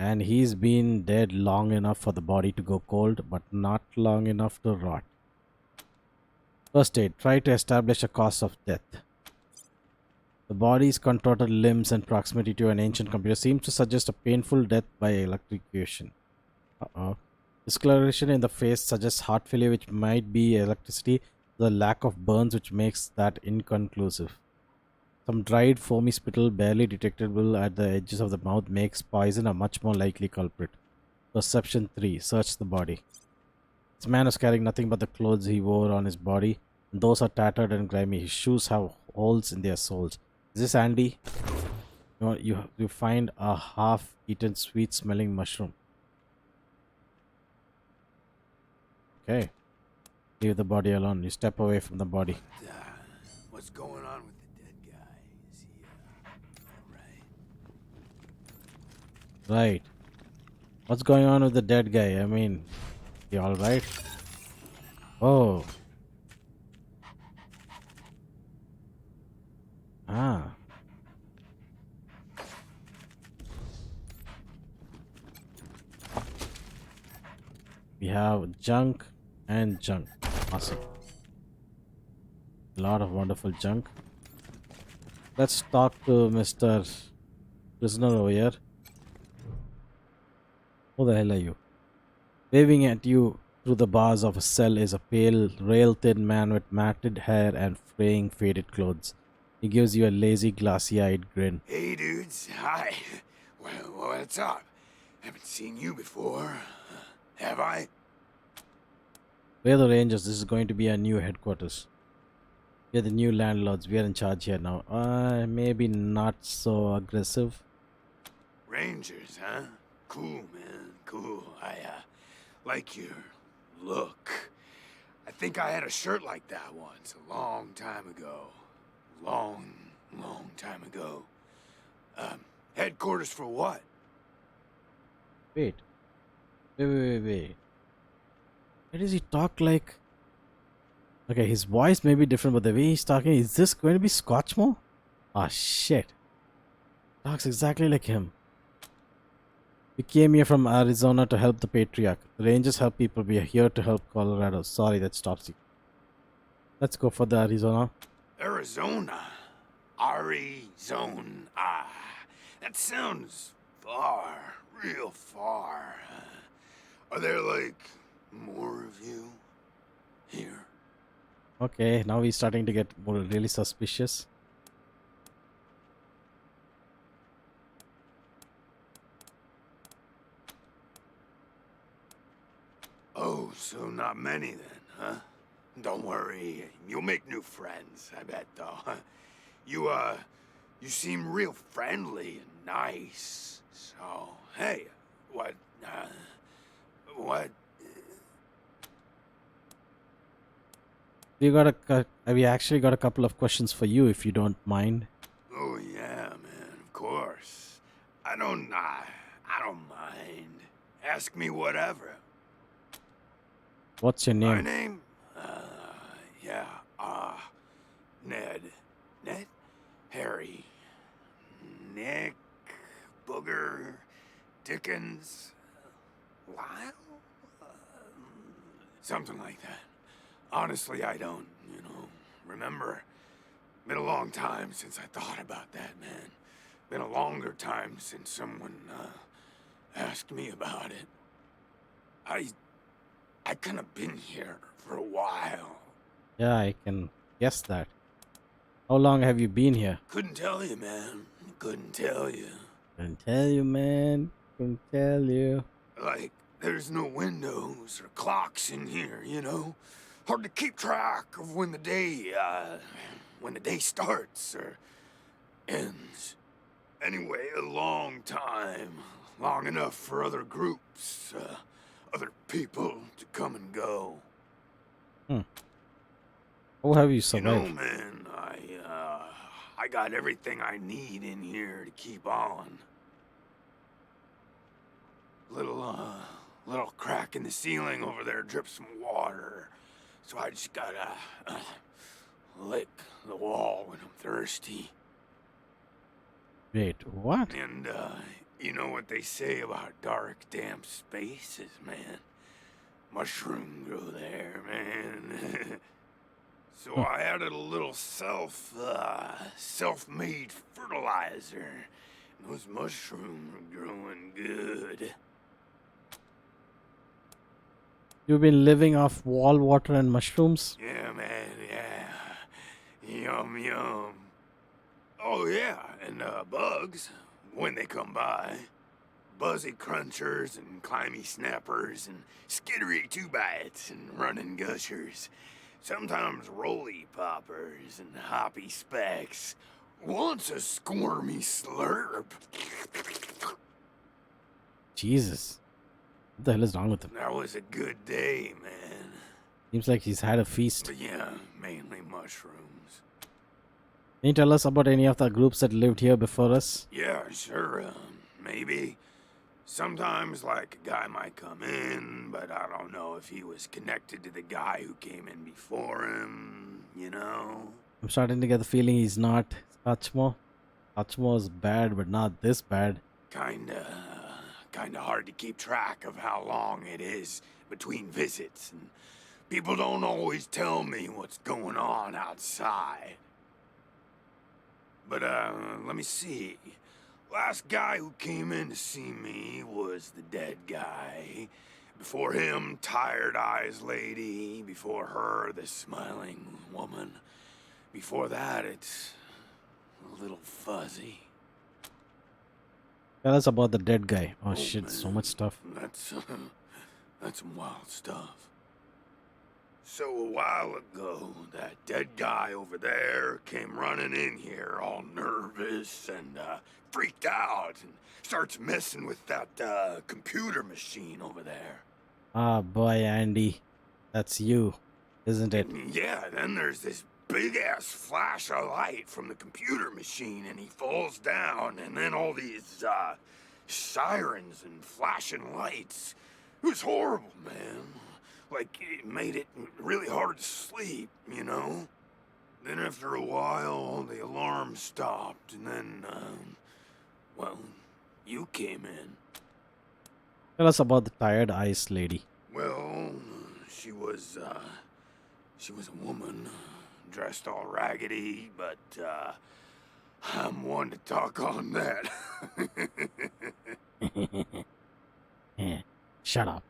And he's been dead long enough for the body to go cold, but not long enough to rot. First aid. Try to establish a cause of death. The body's contorted limbs and proximity to an ancient computer seems to suggest a painful death by electrocution. Discoloration in the face suggests heart failure, which might be electricity. The lack of burns, which makes that inconclusive. Some dried, foamy spittle, barely detectable at the edges of the mouth, makes poison a much more likely culprit. Perception 3. Search the body. This man was carrying nothing but the clothes he wore on his body, and those are tattered and grimy. His shoes have holes in their soles. Is this Andy? You find a half-eaten, sweet-smelling mushroom. Okay. Leave the body alone. You step away from the body. What's going on with the dead guy? Is he, alright? Right. What's going on with the dead guy? I mean, he alright? Oh. Ah. We have junk and junk. Awesome. A lot of wonderful junk. Let's talk to Mr. Prisoner over here. Who the hell are you? Waving at you through the bars of a cell is a pale, rail-thin man with matted hair and fraying, faded clothes. He gives you a lazy, glassy-eyed grin. Hey, dudes. Hi. Well, what's up? Haven't seen you before. Have I? We're the Rangers. This is going to be our new headquarters. We're the new landlords. We are in charge here now. Maybe not so aggressive. Rangers, huh? Cool, man. Cool. I, like your look. I think I had a shirt like that once, a long time ago. Long time ago. Headquarters for what? Wait. Wait. Why does he talk like... Okay, his voice may be different, but the way he's talking, is this going to be Scotchmo? Ah, shit. Talks exactly like him. We came here from Arizona to help the Patriarch. The Rangers help people. We are here to help Colorado. Sorry, that's Topsy. Let's go for the Arizona. Arizona. Arizona. That sounds far. Real far. Are there, like, more of you here? Okay, now he's starting to get more really suspicious. Oh, so not many then, huh? Don't worry, you'll make new friends, I bet, though. You seem real friendly and nice. So, hey, what? We actually got a couple of questions for you, if you don't mind. Oh yeah, man, of course. I don't mind. Ask me whatever. What's your My name? name? Yeah, Ned. Ned? Harry. Nick. Booger. Dickens. Lyle? Something like that. Honestly, I don't, remember. Been a long time since I thought about that, man. Been a longer time since someone, asked me about it. I kind of been here for a while. Yeah, I can guess that. How long have you been here? Couldn't tell you, man. Couldn't tell you. Couldn't tell you, man. Couldn't tell you. Like, there's no windows or clocks in here, Hard to keep track of when the day starts or ends. Anyway, a long time. Long enough for other groups, other people to come and go. How have you You know, survived? man, I got everything I need in here to keep on. Little crack in the ceiling over there drips some water. So I just gotta, lick the wall when I'm thirsty. Wait, what? And, you know what they say about dark, damp spaces, man? Mushroom grow there, man. So I added a little self-made fertilizer. And those mushrooms are growing good. You've been living off wall water and mushrooms? Yeah, man, yeah. Yum, yum. Oh, yeah, and, bugs, when they come by. Buzzy crunchers and climby snappers and skittery two-bites and running gushers. Sometimes roly poppers and hoppy specks. Once a squirmy slurp. Jesus. What the hell is wrong with him? That was a good day, man. Seems like he's had a feast. But yeah, mainly mushrooms. Can you tell us about any of the groups that lived here before us? Yeah, sure, maybe. Sometimes, like, a guy might come in, but I don't know if he was connected to the guy who came in before him, I'm starting to get the feeling he's not Hachmo. Hachmo is bad, but not this bad. Kinda hard to keep track of how long it is between visits, and people don't always tell me what's going on outside. But, let me see. Last guy who came in to see me was the dead guy. Before him, Tired Eyes Lady. Before her, the Smiling Woman. Before that, it's a little fuzzy. Tell us about the dead guy. Oh, shit, man, so much stuff. That's some wild stuff. So a while ago, that dead guy over there came running in here all nervous and freaked out and starts messing with that computer machine over there. Ah, boy, Andy. That's you, isn't it? And yeah, then there's this big-ass flash of light from the computer machine and he falls down and then all these sirens and flashing lights. It was horrible, man. Like, it made it really hard to sleep, Then after a while, the alarm stopped, and then, you came in. Tell us about the Tired Eyes Lady. Well, she was a woman, dressed all raggedy, but, I'm one to talk on that. Shut up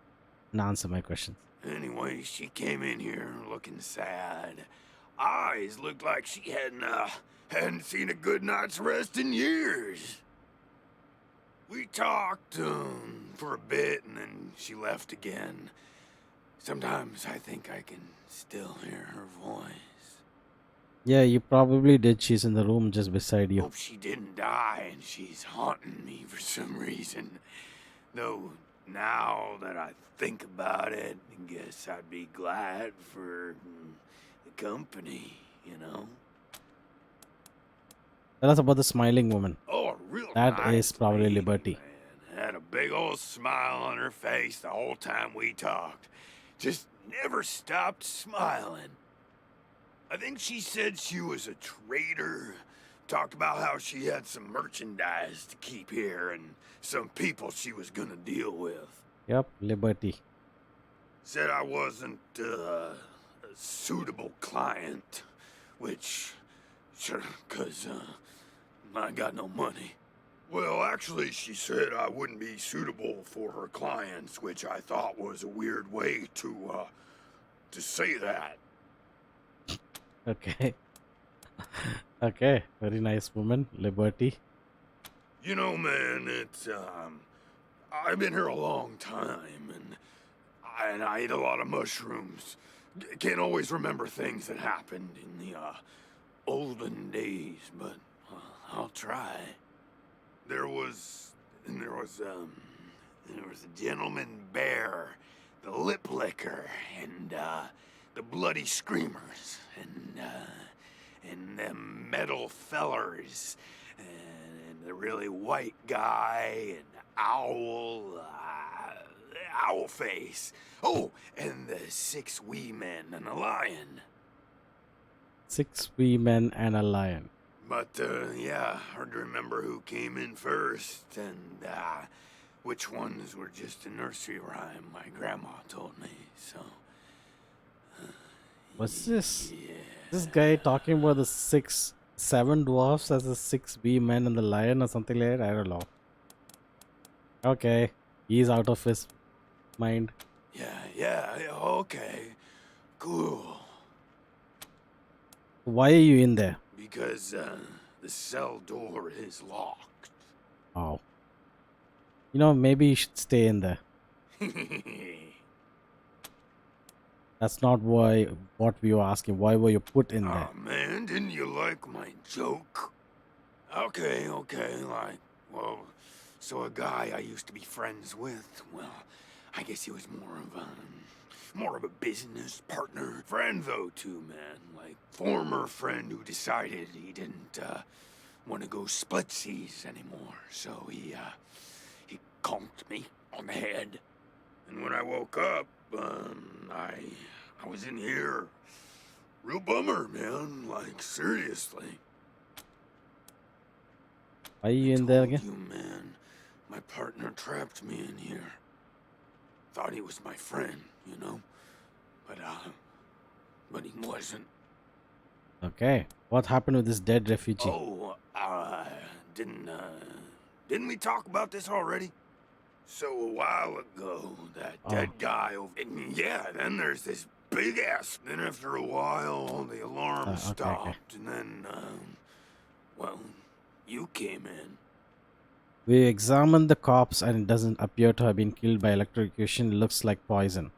and answer my questions. Anyway, she came in here looking sad. Eyes looked like she hadn't seen a good night's rest in years. We talked for a bit and then she left again. Sometimes I think I can still hear her voice. Yeah, you probably did. She's in the room just beside you. Hope she didn't die and she's haunting me for some reason. Though now that I think about it, I guess I'd be glad for the company, you know? Tell us about the smiling woman. Oh, a real That nice is probably lady, Liberty. Man. Had a big old smile on her face the whole time we talked. Just never stopped smiling. I think she said she was a trader. Talked about how she had some merchandise to keep here and some people she was gonna deal with. Yep, Liberty. Said I wasn't a suitable client, which, sure, 'cause I got no money. Well, actually, she said I wouldn't be suitable for her clients, which I thought was a weird way to say that. Okay. Okay, very nice woman, Liberty. You know, man, it's I've been here a long time, and I eat a lot of mushrooms. Can't always remember things that happened in the olden days, but I'll try. There was a gentleman bear, the lip licker, and the bloody screamers, and them metal fellers, and the really white guy, and owl face. Oh, and the 6 wee men and a lion. 6 women and a lion. But, yeah, hard to remember who came in first, and, which ones were just a nursery rhyme my grandma told me, so... What's this? Yeah. This guy talking about the 7 dwarfs as the 6 wee men and the lion or something like that? I don't know. Okay, he's out of his mind. Yeah, okay. Cool. Why are you in there? Because, the cell door is locked. Oh. You know, maybe you should stay in there. That's not what we were asking. Why were you put in there? Oh, man, didn't you like my joke? Okay, like, well, so a guy I used to be friends with, well, I guess he was more of a business partner. Friend, though, too, man. Like, former friend who decided he didn't, want to go splitsies anymore. So he conked me on the head. And when I woke up, I was in here. Real bummer, man. Like, seriously. Why are you in there Told again? you, man. My partner trapped me in here. Thought he was my friend, you know? But he wasn't. Okay. What happened with this dead refugee? Oh, didn't we talk about this already? So a while ago, that dead guy over... And yeah, then there's this big ass... Then after a while, the alarm stopped. Okay. And then, well, you came in. We examined the corpse and it doesn't appear to have been killed by electrocution. It looks like poison.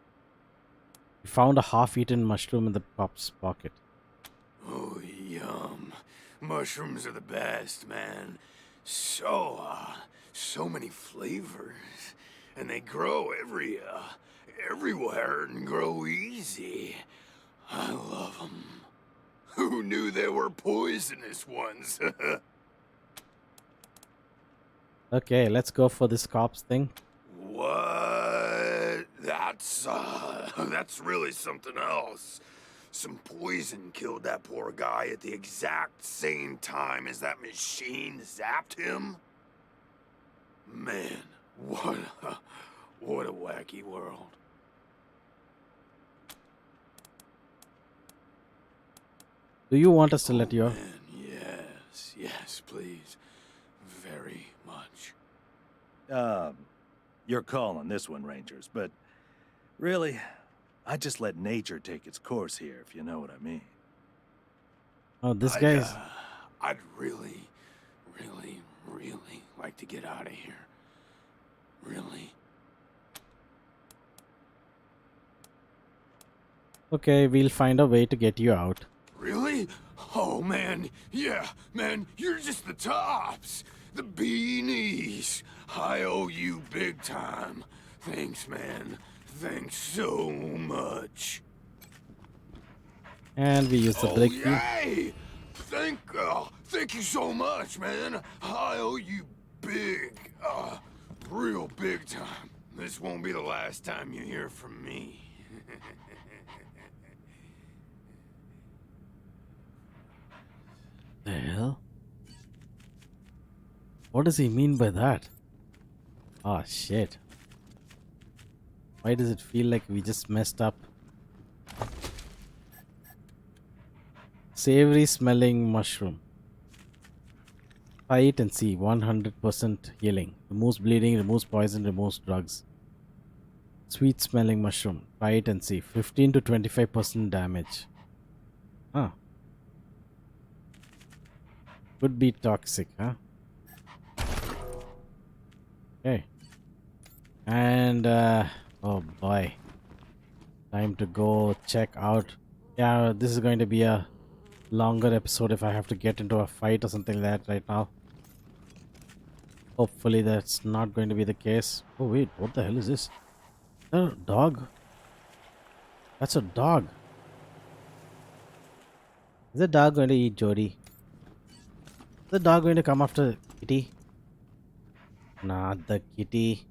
We found a half-eaten mushroom in the corpse's pocket. Oh, yum. Mushrooms are the best, man. So many flavors. And they grow everywhere and grow easy. I love them. Who knew there were poisonous ones? Okay, let's go for this corpse thing. What? That's really something else. Some poison killed that poor guy at the exact same time as that machine zapped him. Man, what a wacky world. Do you want us to let you out? Man, yes, please. Very much. Your call on this one, Rangers, but really, I just let nature take its course here, if you know what I mean. Oh, this guy's... I'd really, really, really like to get out of here. Really. Okay, we'll find a way to get you out. Really? Oh, man. Yeah, man, you're just the tops. The beanies. I owe you big time. Thanks, man. Thanks so much. And we use the Oh, break key. yay! Thank you so much, man. I owe you big, real big time. This won't be the last time you hear from me. The hell? What does he mean by that? Oh shit. Why does it feel like we just messed up? Savory smelling mushroom. Try it and see. 100% healing. Removes bleeding, removes poison, removes drugs. Sweet smelling mushroom. Try it and see. 15 to 25% damage. Huh. Could be toxic, huh? Okay. And, oh boy. Time to go check out. Yeah, this is going to be a longer episode if I have to get into a fight or something like that right now. Hopefully that's not going to be the case. Oh wait, what the hell is this? A dog? That's a dog. Is the dog going to eat Jody? Is the dog going to come after Kitty? Not the kitty.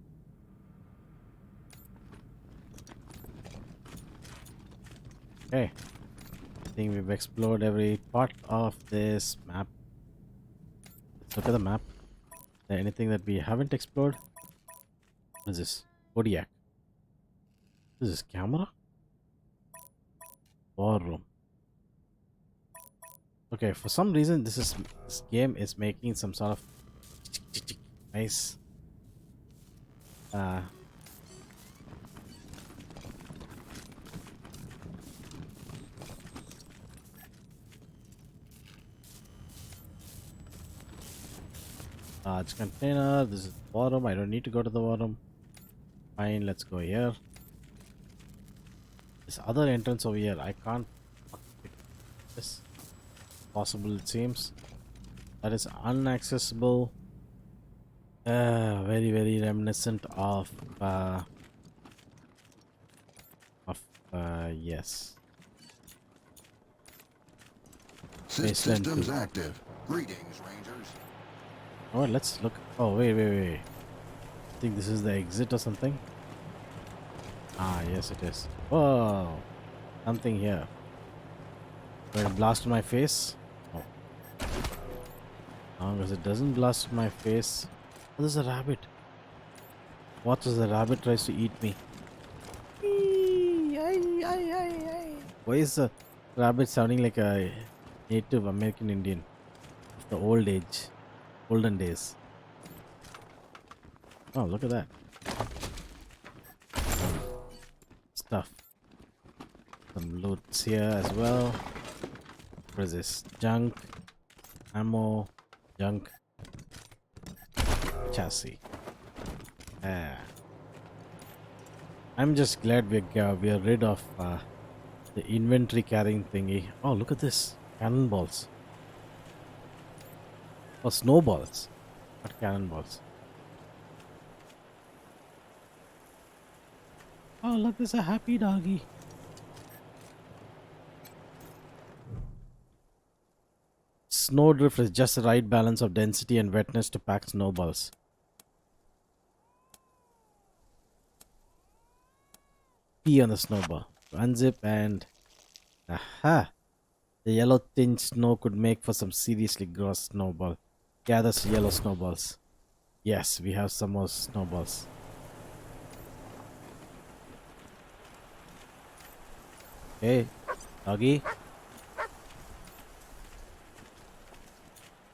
Okay. I think we've explored every part of this map. Let's look at the map. Is there anything that we haven't explored? What is this? Kodiak. This is camera? War room. Okay, for some reason this game is making some sort of nice large container. This is the bottom. I don't need to go to the bottom. Fine, let's go here. This other entrance over here, I can't pick this. Possible, it seems. That is unaccessible. Very, very reminiscent of yes. Wasteland Systems 2. active. Greetings, Rangers. Oh, let's look. Oh, wait. I think this is the exit or something. Ah, yes, it is. Whoa, something here. Going to blast my face. Oh, as long as it doesn't blast my face. Oh, there's a rabbit. What if the rabbit tries to eat me? Why is the rabbit sounding like a Native American Indian of the olden days? Oh, look at that. Stuff. Some loot here as well. What is this? Junk. Ammo. Junk. Chassis. I'm just glad we are rid of the inventory carrying thingy. Oh, look at this. Cannonballs. Oh, snowballs. Not cannonballs. Oh, look, there's a happy doggy. Snowdrift is just the right balance of density and wetness to pack snowballs. P on the snowball. Unzip and... Aha! The yellow tinged snow could make for some seriously gross snowball. Gather yellow snowballs. Yes, we have some more snowballs. Hey, doggy.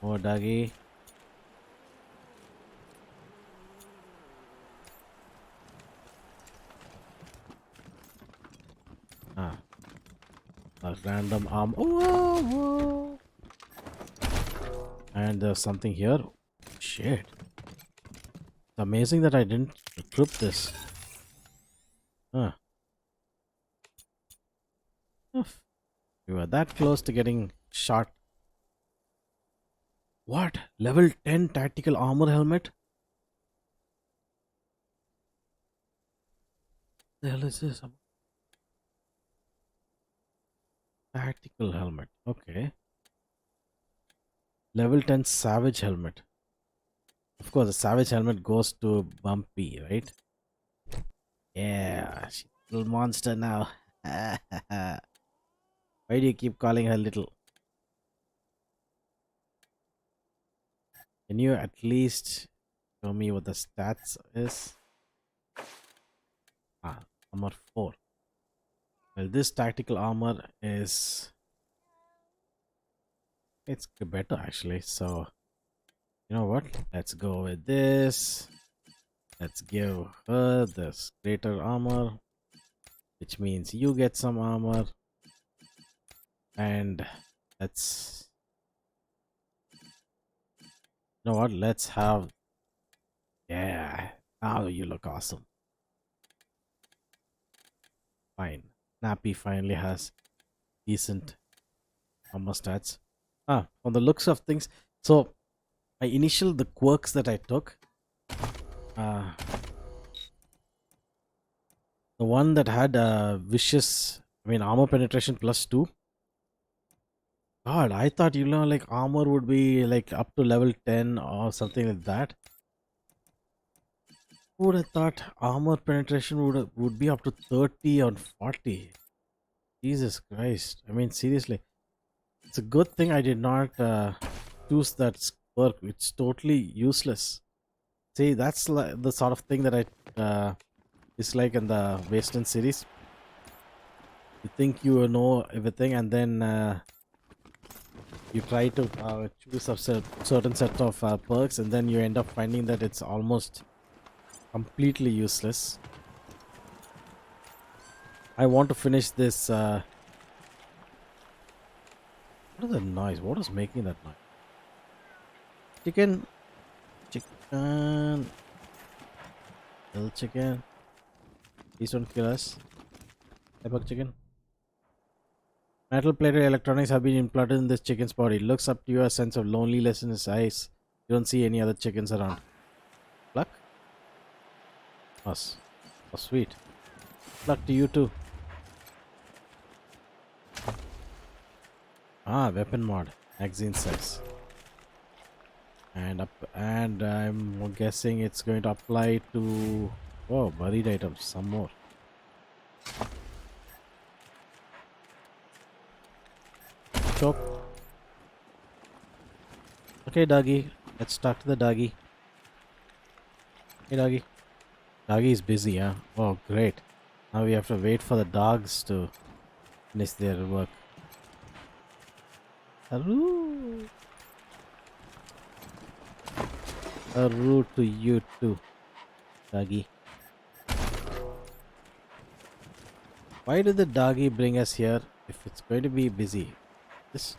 More doggy. Ah. A random arm. Whoa, whoa. And there's something here. Shit. It's amazing that I didn't trip this. Huh. Oof. We were that close to getting shot. What? Level 10 tactical armor helmet? The hell is this? Tactical helmet. Okay. Level 10 savage helmet. Of course, the savage helmet goes to Bumpy, right? Yeah, she's a little monster now. Why do you keep calling her little? Can you at least show me what the stats is? Armor 4. Well, this tactical armor is... it's better actually. So, you know what? Let's go with this. Let's give her this greater armor, which means you get some armor. And let's... you know what? Let's have... yeah, now you look awesome. Fine. Nappy finally has decent armor stats. From the looks of things, so the quirks that I took, the one that had armor penetration +2. God, I thought, like armor would be like up to level 10 or something like that. Who would have thought armor penetration would be up to 30 or 40? Jesus Christ. I mean, seriously. It's a good thing I did not choose that quirk. It's totally useless. See, that's like the sort of thing that I dislike in the Wasteland series. You think you know everything, and then you try to choose a certain set of perks, and then you end up finding that it's almost completely useless. I want to finish this. What is that noise? What is making that noise? Chicken. Chicken. Little chicken. Please don't kill us. Epic chicken. Metal plated electronics have been implanted in this chicken's body. It looks up to you, a sense of loneliness in his eyes. You don't see any other chickens around. Luck? Us. Oh, sweet. Luck to you too. Weapon mod. Magazine size. And I'm guessing it's going to apply to... oh, buried items. Some more. Chop. Okay, doggy. Let's talk to the doggy. Hey, doggy. Doggy is busy, huh? Oh, great. Now we have to wait for the dogs to finish their work. Hello. Hello to you too, doggy. Why did the doggy bring us here if it's going to be busy? This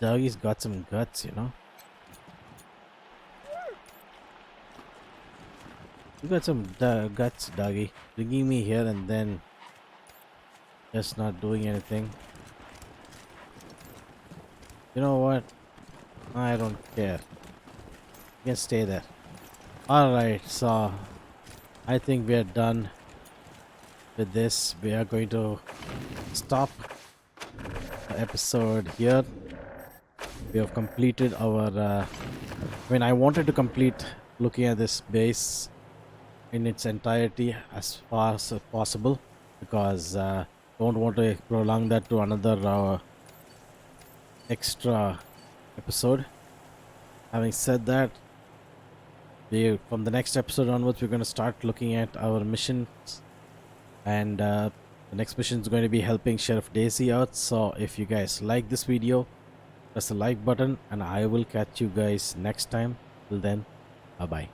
doggy's got some guts, you know. You got some guts, doggy. Bringing me here and then just not doing anything. You know what? I don't care. You can stay there. Alright, so I think we are done with this. We are going to stop the episode here. We have completed our... I wanted to complete looking at this base in its entirety as far as possible, because don't want to prolong that to another extra episode. Having said that, from the next episode onwards, we're going to start looking at our missions, and the next mission is going to be helping Sheriff Daisy out. So if you guys like this video, press the like button, and I will catch you guys next time. Till then, bye bye.